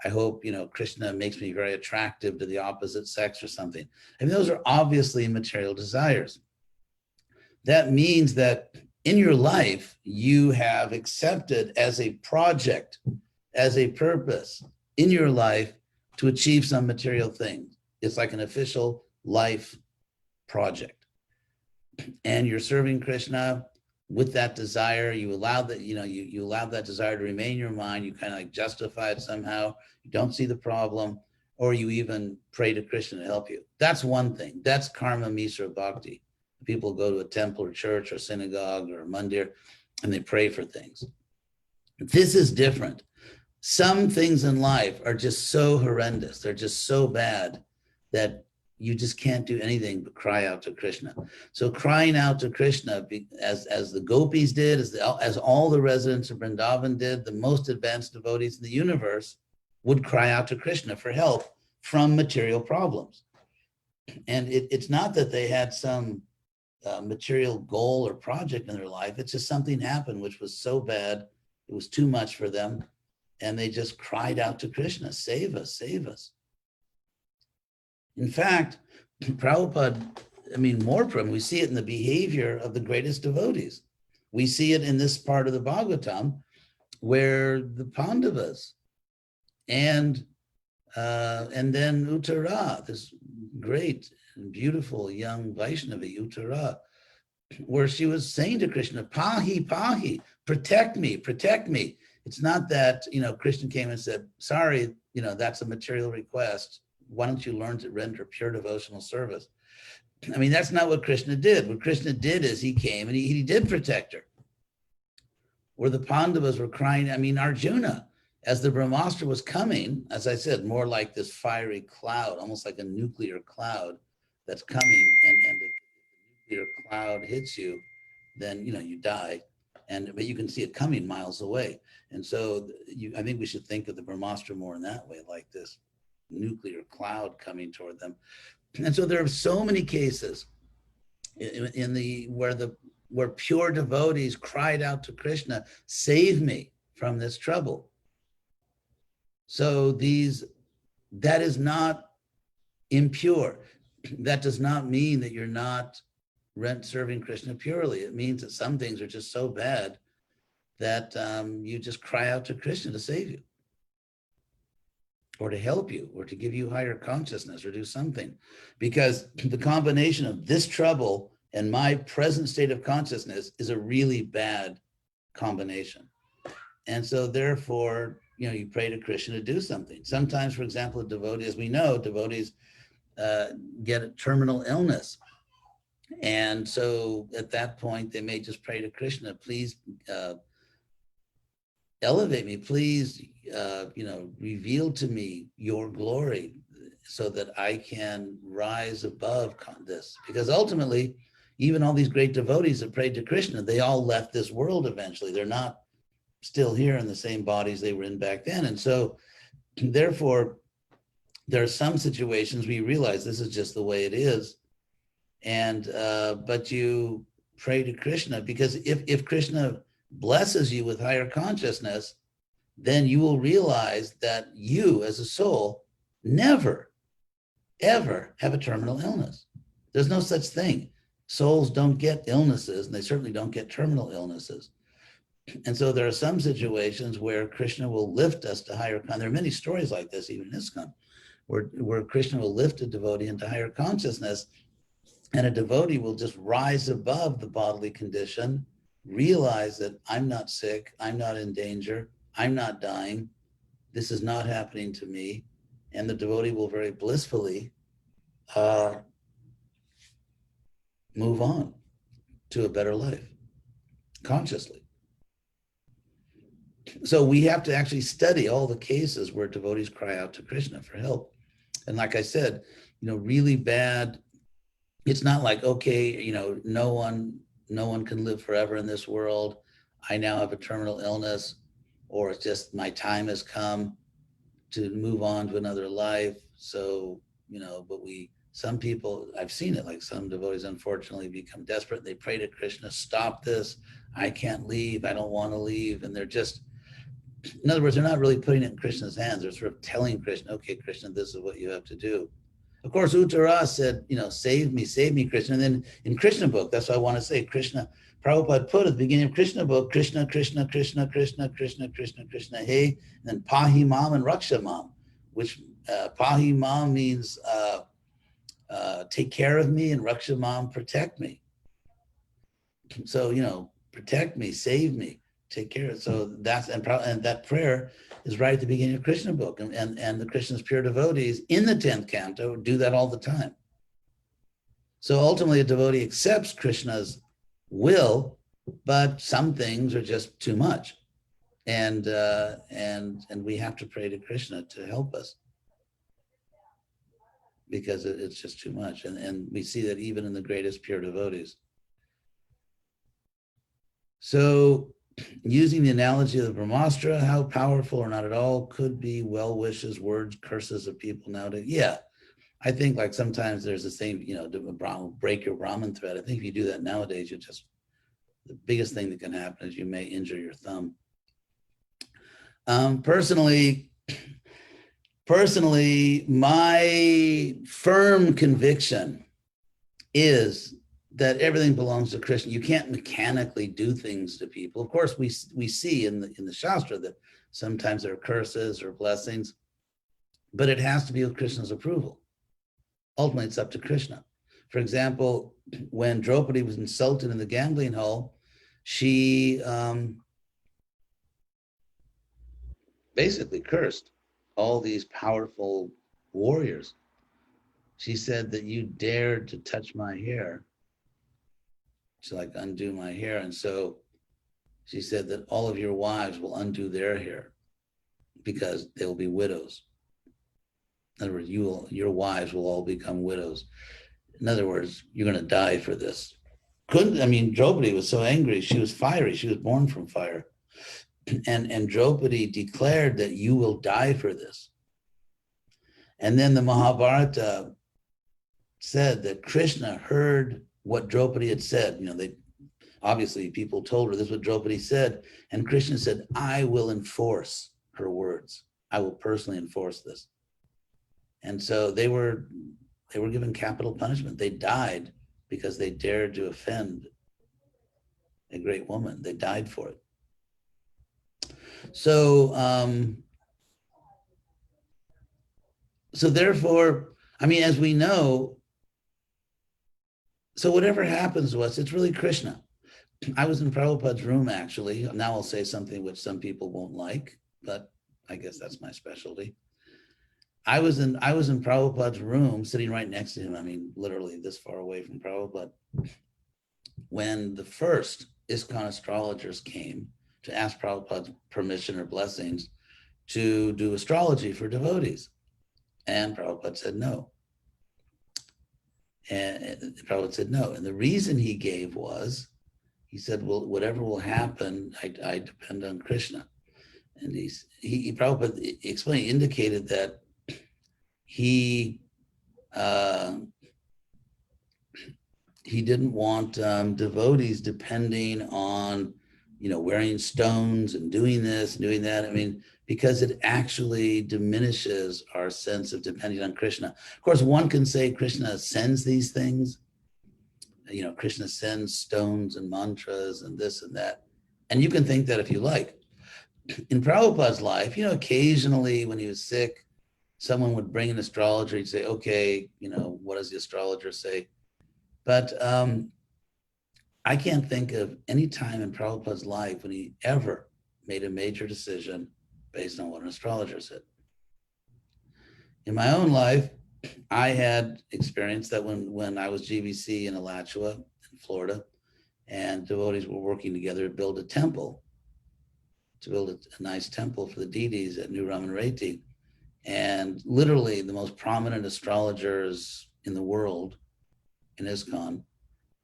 I hope, Krishna makes me very attractive to the opposite sex or something. I mean, those are obviously material desires. That means that in your life, you have accepted as a project, as a purpose in your life to achieve some material thing. It's like an official life project. And you're serving Krishna with that desire. You allow that, you allow that desire to remain in your mind. You kind of like justify it somehow. You don't see the problem, or you even pray to Krishna to help you. That's one thing. That's karma misra bhakti. People go to a temple or church or synagogue or a mandir and they pray for things. This is different. Some things in life are just so horrendous. They're just so bad that you just can't do anything but cry out to Krishna. So crying out to Krishna, as the gopis did, as all the residents of Vrindavan did, the most advanced devotees in the universe would cry out to Krishna for help from material problems. And it's not that they had some material goal or project in their life. It's just something happened which was so bad, it was too much for them. And they just cried out to Krishna, save us, save us. In fact, Prabhupada, we see it in the behavior of the greatest devotees. We see it in this part of the Bhagavatam where the Pandavas and then Uttara, this great and beautiful young Vaishnavi, Uttara, where she was saying to Krishna, Pahi, Pahi, protect me, protect me. It's not that, Krishna came and said, sorry, that's a material request. Why don't you learn to render pure devotional service? I mean, that's not what Krishna did. What Krishna did is he came and he did protect her. Where the Pandavas were crying, Arjuna, as the Brahmastra was coming, as I said, more like this fiery cloud, almost like a nuclear cloud that's coming, and if the nuclear cloud hits you, then, you die. But you can see it coming miles away. And so I think we should think of the Brahmastra more in that way, like this nuclear cloud coming toward them. And so there are so many cases where pure devotees cried out to Krishna, save me from this trouble. So that is not impure. That does not mean that you're not serving Krishna purely. It means that some things are just so bad that you just cry out to Krishna to save you, or to help you, or to give you higher consciousness, or do something. Because the combination of this trouble and my present state of consciousness is a really bad combination. And so therefore, you pray to Krishna to do something. Sometimes, for example, a devotee, as we know, devotees get a terminal illness. And so at that point, they may just pray to Krishna, please elevate me, please, reveal to me your glory so that I can rise above this. Because ultimately, even all these great devotees that prayed to Krishna, they all left this world eventually. They're not still here in the same bodies they were in back then. And so therefore, there are some situations where you realize this is just the way it is. And but you pray to Krishna, because if Krishna blesses you with higher consciousness, then you will realize that you as a soul never, ever have a terminal illness. There's no such thing. Souls don't get illnesses, and they certainly don't get terminal illnesses. And so there are some situations where Krishna will lift us to higher, there are many stories like this, even in ISKCON, where Krishna will lift a devotee into higher consciousness, and a devotee will just rise above the bodily condition, realize that I'm not sick, I'm not in danger, I'm not dying, this is not happening to me, and the devotee will very blissfully move on to a better life, consciously. So we have to actually study all the cases where devotees cry out to Krishna for help. And like I said, really bad, it's not like, okay, no one can live forever in this world. I now have a terminal illness, or it's just my time has come to move on to another life. So, but some people, I've seen it, like some devotees unfortunately become desperate. They pray to Krishna, stop this. I can't leave. I don't want to leave. And they're just, in other words, they're not really putting it in Krishna's hands. They're sort of telling Krishna, okay, Krishna, this is what you have to do. Of course, Uttara said, save me, Krishna. And then in Krishna book, that's what I want to say, Krishna, Prabhupada put at the beginning of Krishna book, Krishna, Krishna, Krishna, Krishna, Krishna, Krishna, Krishna, hey, and then Pahi Mam and Raksha Mam, which Pahi Mam means take care of me, and Raksha Mam, protect me. So, protect me, save me, take care of it. So that's, and that prayer is right at the beginning of Krishna book, and the Krishna's pure devotees in the 10th canto do that all the time. So ultimately a devotee accepts Krishna's will, but some things are just too much. And we have to pray to Krishna to help us, because it's just too much. And we see that even in the greatest pure devotees. So using the analogy of the Brahmastra, how powerful or not at all could be well wishes, words, curses of people nowadays? Yeah, I think like sometimes there's the same, break your Brahman thread. I think if you do that nowadays, the biggest thing that can happen is you may injure your thumb. Personally, my firm conviction is that everything belongs to Krishna. You can't mechanically do things to people. Of course, we see in the Shastra that sometimes there are curses or blessings, but it has to be with Krishna's approval. Ultimately, it's up to Krishna. For example, when Draupadi was insulted in the gambling hall, she basically cursed all these powerful warriors. She said that you dared to touch my hair, to like undo my hair. And so she said that all of your wives will undo their hair because they will be widows. In other words, your wives will all become widows. In other words, you're going to die for this. Draupadi was so angry. She was fiery. She was born from fire. And Draupadi declared that you will die for this. And then the Mahabharata said that Krishna heard what Draupadi had said. Obviously people told her this is what Draupadi said. And Krishna said, I will enforce her words. I will personally enforce this. And so they were given capital punishment. They died because they dared to offend a great woman. They died for it. So, therefore, as we know, so whatever happens to us, it's really Krishna. I was in Prabhupada's room, actually. Now I'll say something which some people won't like, but I guess that's my specialty. I was in Prabhupada's room, sitting right next to him. Literally this far away from Prabhupada, when the first ISKCON astrologers came to ask Prabhupada's permission or blessings to do astrology for devotees. And Prabhupada said no. And Prabhupada said no. And the reason he gave was, he said, well, whatever will happen, I depend on Krishna. And Prabhupada explained, indicated that he didn't want devotees depending on, wearing stones and doing this and doing that. Because it actually diminishes our sense of depending on Krishna. Of course, one can say Krishna sends these things. Krishna sends stones and mantras and this and that. And you can think that if you like. In Prabhupada's life, occasionally when he was sick, someone would bring an astrologer. He'd say, okay, what does the astrologer say? But I can't think of any time in Prabhupada's life when he ever made a major decision based on what an astrologer said. In my own life, I had experienced that when I was GBC in Alachua in Florida, and devotees were working together to build a temple, to build a nice temple for the deities at New Ramanreti. And literally the most prominent astrologers in the world in ISKCON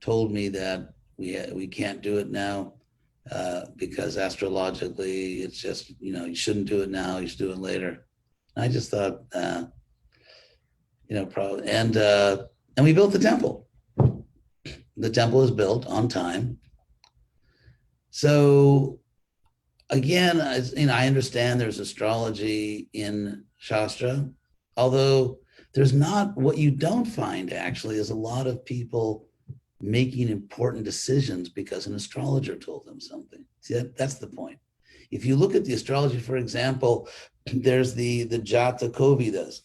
told me that we can't do it now because astrologically it's just, you shouldn't do it now, you should do it later. And I just thought, probably, and we built the temple. The temple was built on time. So again, I understand there's astrology in Shastra, although there's not, what you don't find actually is a lot of people making important decisions because an astrologer told them something. See, that's the point. If you look at the astrology, for example, there's the Jata Kovidas,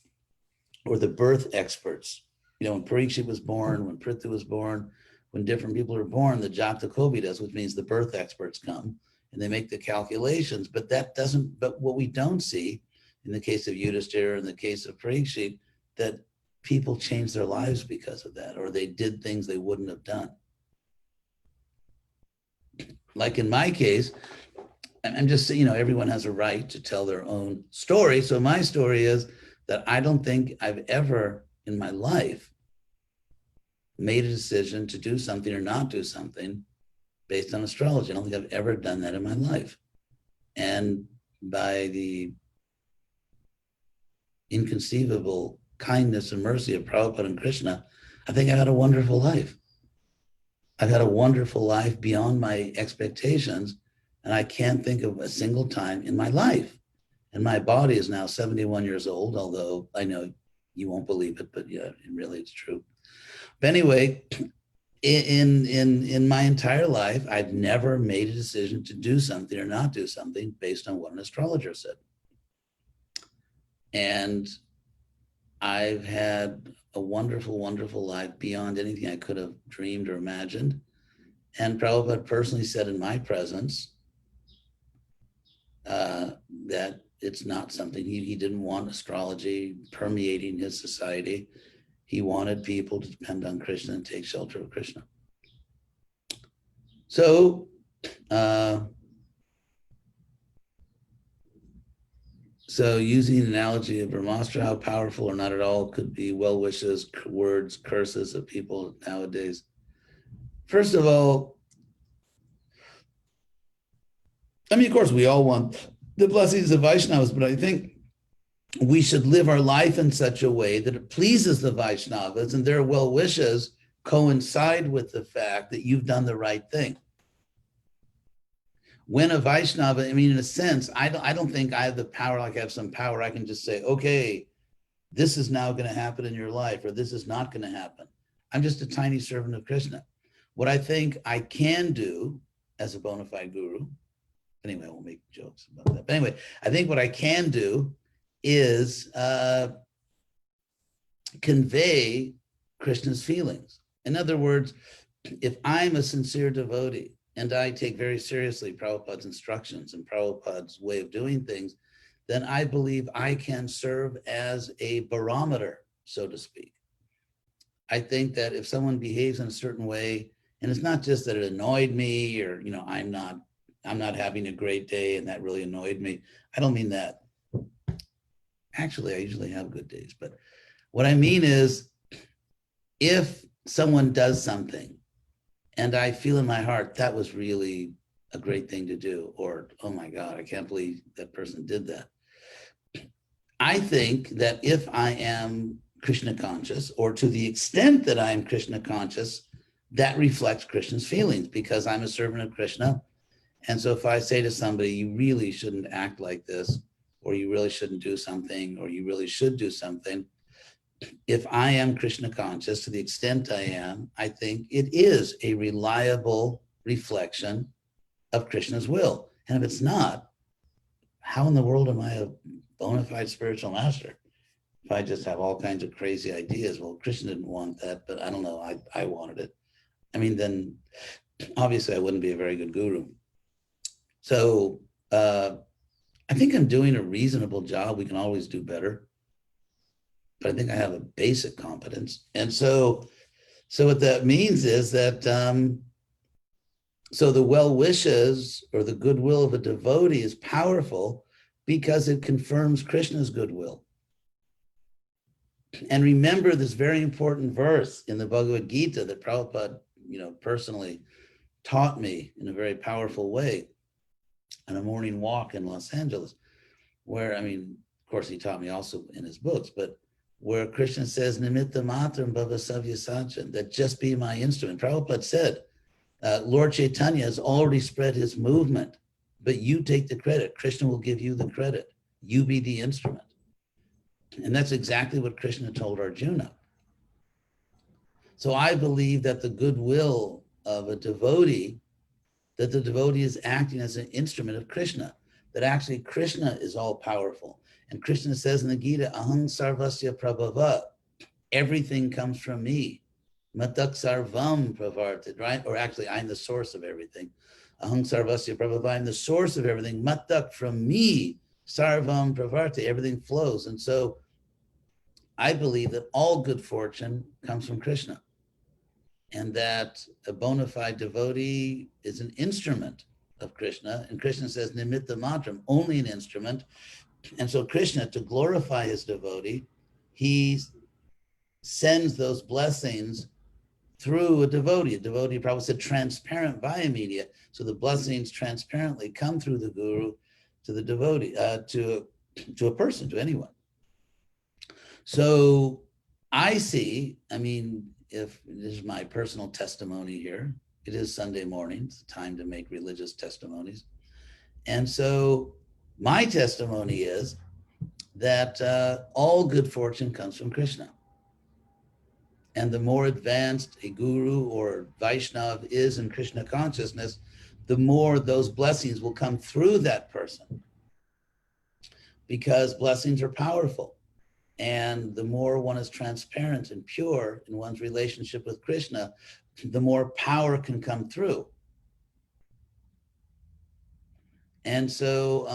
or the birth experts. When Parikshit was born, when Prithu was born, when different people are born, the Jata Kovidas, which means the birth experts come and they make the calculations. But what we don't see in the case of Yudhishthira, in the case of Parikshit, that people changed their lives because of that, or they did things they wouldn't have done. Like in my case, I'm just saying, everyone has a right to tell their own story. So my story is that I don't think I've ever in my life made a decision to do something or not do something based on astrology. I don't think I've ever done that in my life. And by the inconceivable kindness and mercy of Prabhupada and Krishna, I think I had a wonderful life. I've had a wonderful life beyond my expectations, and I can't think of a single time in my life. And my body is now 71 years old, although I know you won't believe it, but yeah, really it's true. But anyway, in my entire life, I've never made a decision to do something or not do something based on what an astrologer said. And I've had a wonderful, wonderful life beyond anything I could have dreamed or imagined. And Prabhupada personally said in my presence that it's not something, he didn't want astrology permeating his society. He wanted people to depend on Krishna and take shelter of Krishna. So, using the analogy of Brahmastra, how powerful or not at all could be well wishes, words, curses of people nowadays. First of all, of course, we all want the blessings of Vaishnavas, but I think we should live our life in such a way that it pleases the Vaishnavas and their well wishes coincide with the fact that you've done the right thing. When a Vaishnava, in a sense, I don't think I have the power, like I have some power. I can just say, okay, this is now going to happen in your life, or this is not going to happen. I'm just a tiny servant of Krishna. What I think I can do as a bona fide guru, anyway, I won't make jokes about that. But anyway, I think what I can do is convey Krishna's feelings. In other words, if I'm a sincere devotee and I take very seriously Prabhupada's instructions and Prabhupada's way of doing things, then I believe I can serve as a barometer, so to speak. I think that if someone behaves in a certain way, and it's not just that it annoyed me or, I'm not having a great day and that really annoyed me. I don't mean that. Actually, I usually have good days, but what I mean is if someone does something and I feel in my heart that was really a great thing to do, or, oh my God, I can't believe that person did that. I think that if I am Krishna conscious, or to the extent that I am Krishna conscious, that reflects Krishna's feelings because I'm a servant of Krishna. And so if I say to somebody, you really shouldn't act like this, or you really shouldn't do something, or you really should do something, if I am Krishna conscious, to the extent I am, I think it is a reliable reflection of Krishna's will. And if it's not, how in the world am I a bona fide spiritual master? If I just have all kinds of crazy ideas, well, Krishna didn't want that, but I don't know, I wanted it. I mean, then obviously I wouldn't be a very good guru. So I think I'm doing a reasonable job. We can always do better, but I think I have a basic competence. And so what that means is that, so the well wishes or the goodwill of a devotee is powerful because it confirms Krishna's goodwill. And remember this very important verse in the Bhagavad Gita that Prabhupada, personally taught me in a very powerful way on a morning walk in Los Angeles, where, of course, he taught me also in his books, but where Krishna says, Nimitta matram bhava savya sachan, that just be my instrument. Prabhupada said, Lord Chaitanya has already spread his movement, but you take the credit. Krishna will give you the credit. You be the instrument. And that's exactly what Krishna told Arjuna. So I believe that the goodwill of a devotee, that the devotee is acting as an instrument of Krishna, that actually Krishna is all powerful. And Krishna says in the Gita, Aham sarvasya prabhava, everything comes from me. Matak sarvam pravartid, right? Or actually, I'm the source of everything. Aham sarvasya prabhava, I'm the source of everything. Matak, from me, sarvam pravartid, everything flows. And so I believe that all good fortune comes from Krishna, and that a bona fide devotee is an instrument of Krishna. And Krishna says, nimitta matram, only an instrument. And so Krishna, to glorify his devotee, he sends those blessings through a devotee. A devotee probably said transparent via media. So the blessings transparently come through the guru to the devotee, to a person, to anyone. So I see, if this is my personal testimony here, it is Sunday morning, it's time to make religious testimonies. And so my testimony is that all good fortune comes from Krishna. And the more advanced a guru or Vaishnav is in Krishna consciousness, the more those blessings will come through that person, because blessings are powerful. And the more one is transparent and pure in one's relationship with Krishna, the more power can come through. And so,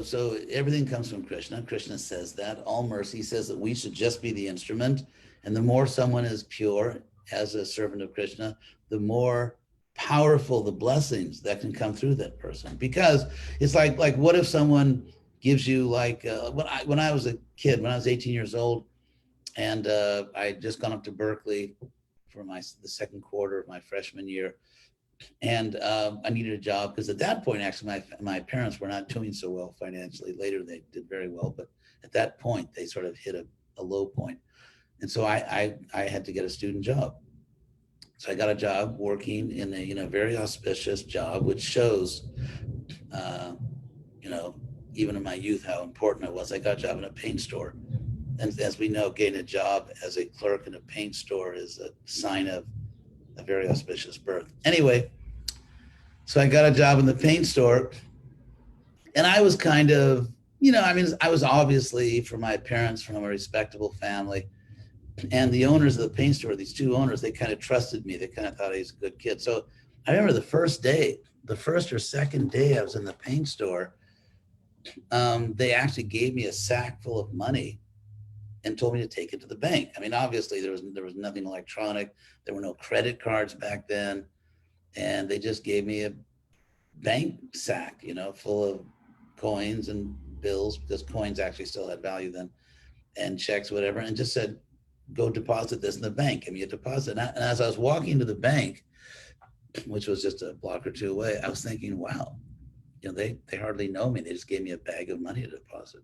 so everything comes from Krishna. Krishna says that. All mercy says that we should just be the instrument. And the more someone is pure as a servant of Krishna, the more powerful the blessings that can come through that person. Because it's like what if someone gives you, when I was a kid, when I was 18 years old, and I had just gone up to Berkeley for the second quarter of my freshman year, and I needed a job, because at that point, actually, my parents were not doing so well financially. Later, they did very well, but at that point, they sort of hit a low point. And so I had to get a student job. So I got a job working in a very auspicious job, which shows, even in my youth, how important it was. I got a job in a paint store. And as we know, getting a job as a clerk in a paint store is a sign of a very auspicious birth. Anyway, so I got a job in the paint store, and I was kind of, I was obviously, for my parents, from a respectable family. And the owners of the paint store, these two owners, they kind of trusted me. They kind of thought I was a good kid. So I remember the first or second day I was in the paint store, they actually gave me a sack full of money and told me to take it to the bank. Obviously there was nothing electronic. There were no credit cards back then. And they just gave me a bank sack, full of coins and bills, because coins actually still had value then, and checks, whatever, and just said, go deposit this in the bank. Give me a deposit. And as I was walking to the bank, which was just a block or two away, I was thinking, wow, they hardly know me. They just gave me a bag of money to deposit.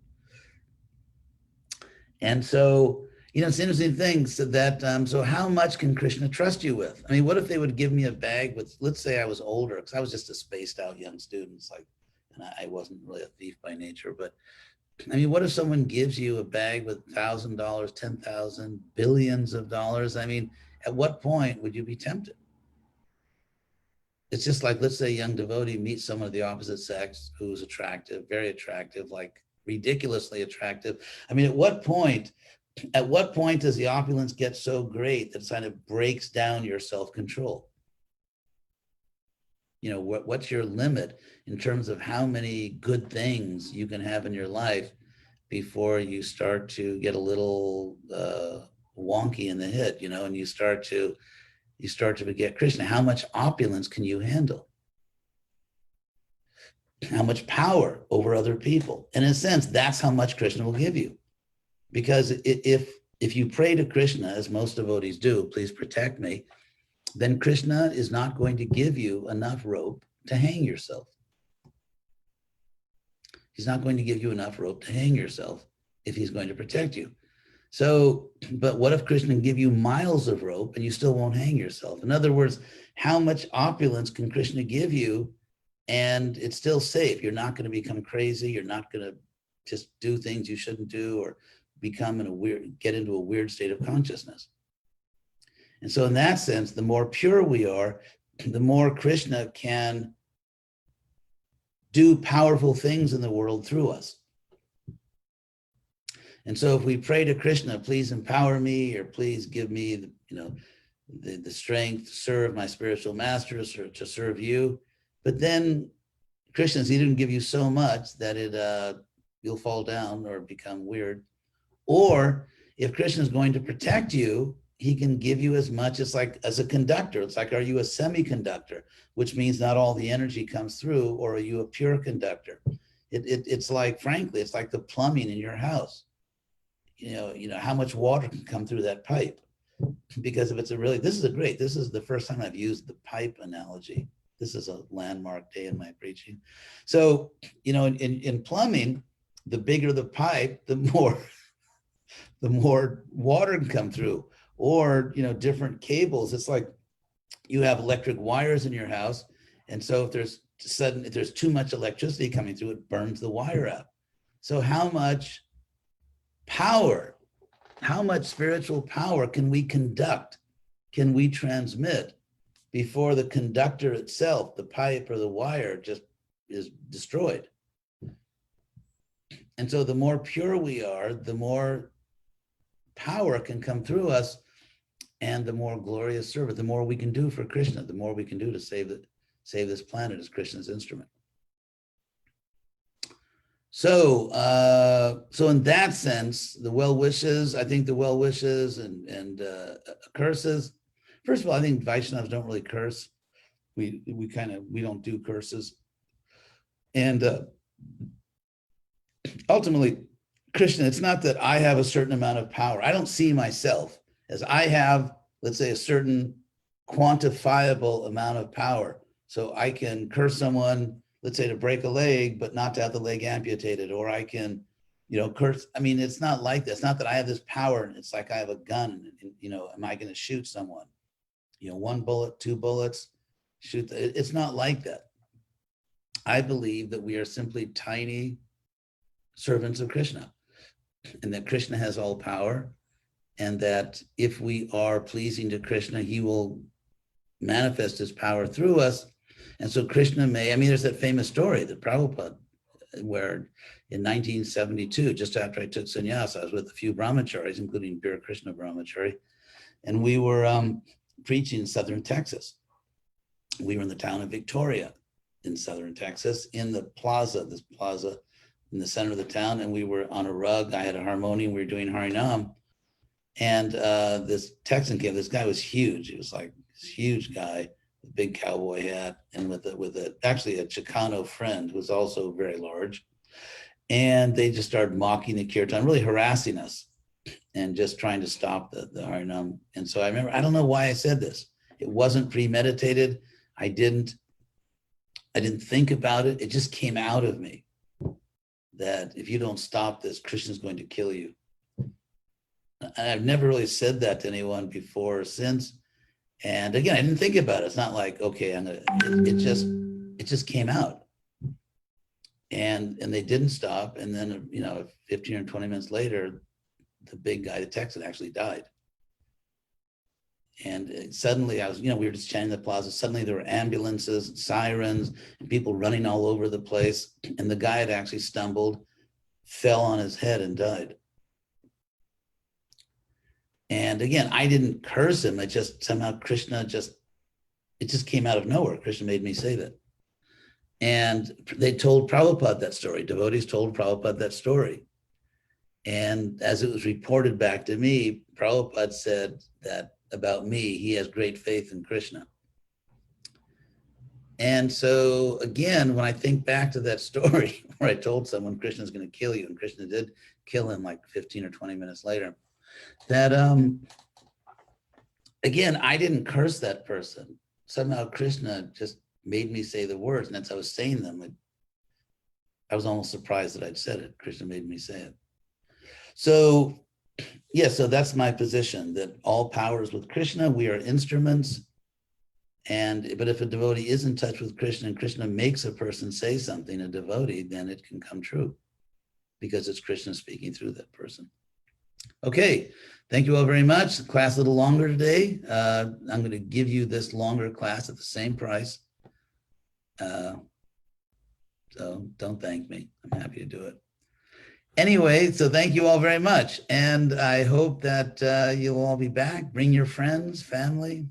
And so, it's an interesting thing. So that, so how much can Krishna trust you with? What if they would give me a bag with, let's say I was older, because I was just a spaced out young student, and I wasn't really a thief by nature, but what if someone gives you a bag with $1,000, 10,000, billions of dollars? At what point would you be tempted? it's just like, let's say a young devotee meets someone of the opposite sex who's attractive, very attractive, like ridiculously attractive. I mean, at what point does the opulence get so great that it kind of breaks down your self-control? You know, what's your limit in terms of how many good things you can have in your life before you start to get a little wonky in the head, you know, and you start to forget Krishna. How much opulence can you handle? How much power over other people? And in a sense, that's how much Krishna will give you. Because if you pray to Krishna, as most devotees do, please protect me, then Krishna is not going to give you enough rope to hang yourself. He's not going to give you enough rope to hang yourself if he's going to protect you. So, but what if Krishna can give you miles of rope and you still won't hang yourself? In other words, how much opulence can Krishna give you and it's still safe? You're not going to become crazy. You're not going to just do things you shouldn't do or get into a weird state of consciousness. And so in that sense, the more pure we are, the more Krishna can do powerful things in the world through us. And so if we pray to Krishna, please empower me, or please give me the strength to serve my spiritual masters or to serve you. But then Krishna, he didn't give you so much that you'll fall down or become weird. Or if Krishna is going to protect you, he can give you as much as a conductor. It's like, are you a semiconductor, which means not all the energy comes through, or are you a pure conductor? It's like, frankly, it's like the plumbing in your house. You know how much water can come through that pipe. Because if it's this is the first time I've used the pipe analogy. This is a landmark day in my preaching. So, in plumbing, the bigger the pipe, the more water can come through. Or, different cables. It's like you have electric wires in your house. And so if there's too much electricity coming through, it burns the wire out. So how much spiritual power can we conduct? Can we transmit before the conductor itself, the pipe or the wire, just is destroyed? And so the more pure we are, the more power can come through us, and the more glorious service, the more we can do for Krishna, the more we can do to save this planet as Krishna's instrument. So in that sense, the well wishes, I think the well wishes and curses. First of all, I think Vaishnavas don't really curse. We don't do curses. And ultimately, Krishna, it's not that I have a certain amount of power. I don't see myself as I have, let's say, a certain quantifiable amount of power. So I can curse someone, let's say, to break a leg, but not to have the leg amputated. Or I can, curse. I mean, it's not like that. It's not that I have this power and it's like I have a gun and, am I going to shoot someone? 1 bullet, 2 bullets, shoot. It's not like that. I believe that we are simply tiny servants of Krishna, and that Krishna has all power, and that if we are pleasing to Krishna, he will manifest his power through us. And so Krishna there's that famous story that Prabhupada, where in 1972, just after I took sannyas, I was with a few brahmacharis, including Pure Krishna brahmachari, and we were preaching in southern Texas. We were in the town of Victoria in southern Texas, in this plaza in the center of the town, and we were on a rug. I had a harmonium, we were doing Harinam, and this Texan came. This guy was huge. He was like this huge guy, with a big cowboy hat, and with actually a Chicano friend who was also very large. And they just started mocking the kirtan, really harassing us, and just trying to stop the Harinam. And so I remember, I don't know why I said this. It wasn't premeditated. I didn't think about it. It just came out of me that if you don't stop this, Krishna's going to kill you. And I've never really said that to anyone before or since. And again, I didn't think about it. It's not like, okay, it just came out. And they didn't stop. And then, 15 or 20 minutes later, the big guy, the Texan, actually died. And suddenly I was, we were just chanting the plaza. Suddenly there were ambulances, sirens, and people running all over the place. And the guy had actually stumbled, fell on his head and died. And again, I didn't curse him. It just somehow Krishna it just came out of nowhere. Krishna made me say that. And they told Prabhupada that story. Devotees told Prabhupada that story. And as it was reported back to me, Prabhupada said that about me, he has great faith in Krishna. And so again, when I think back to that story where I told someone Krishna's going to kill you, and Krishna did kill him like 15 or 20 minutes later, that again, I didn't curse that person. Somehow Krishna just made me say the words, and as I was saying them, I was almost surprised that I'd said it. Krishna made me say it. So yeah, so that's my position, that all power is with Krishna. We are instruments. But if a devotee is in touch with Krishna and Krishna makes a person say something, a devotee, then it can come true because it's Krishna speaking through that person. Okay, thank you all very much. The class a little longer today. I'm going to give you this longer class at the same price. So don't thank me. I'm happy to do it. Anyway, so thank you all very much. And I hope that you'll all be back. Bring your friends, family,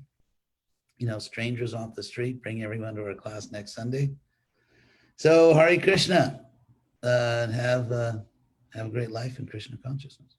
strangers off the street. Bring everyone to our class next Sunday. So Hare Krishna, and have a great life in Krishna consciousness.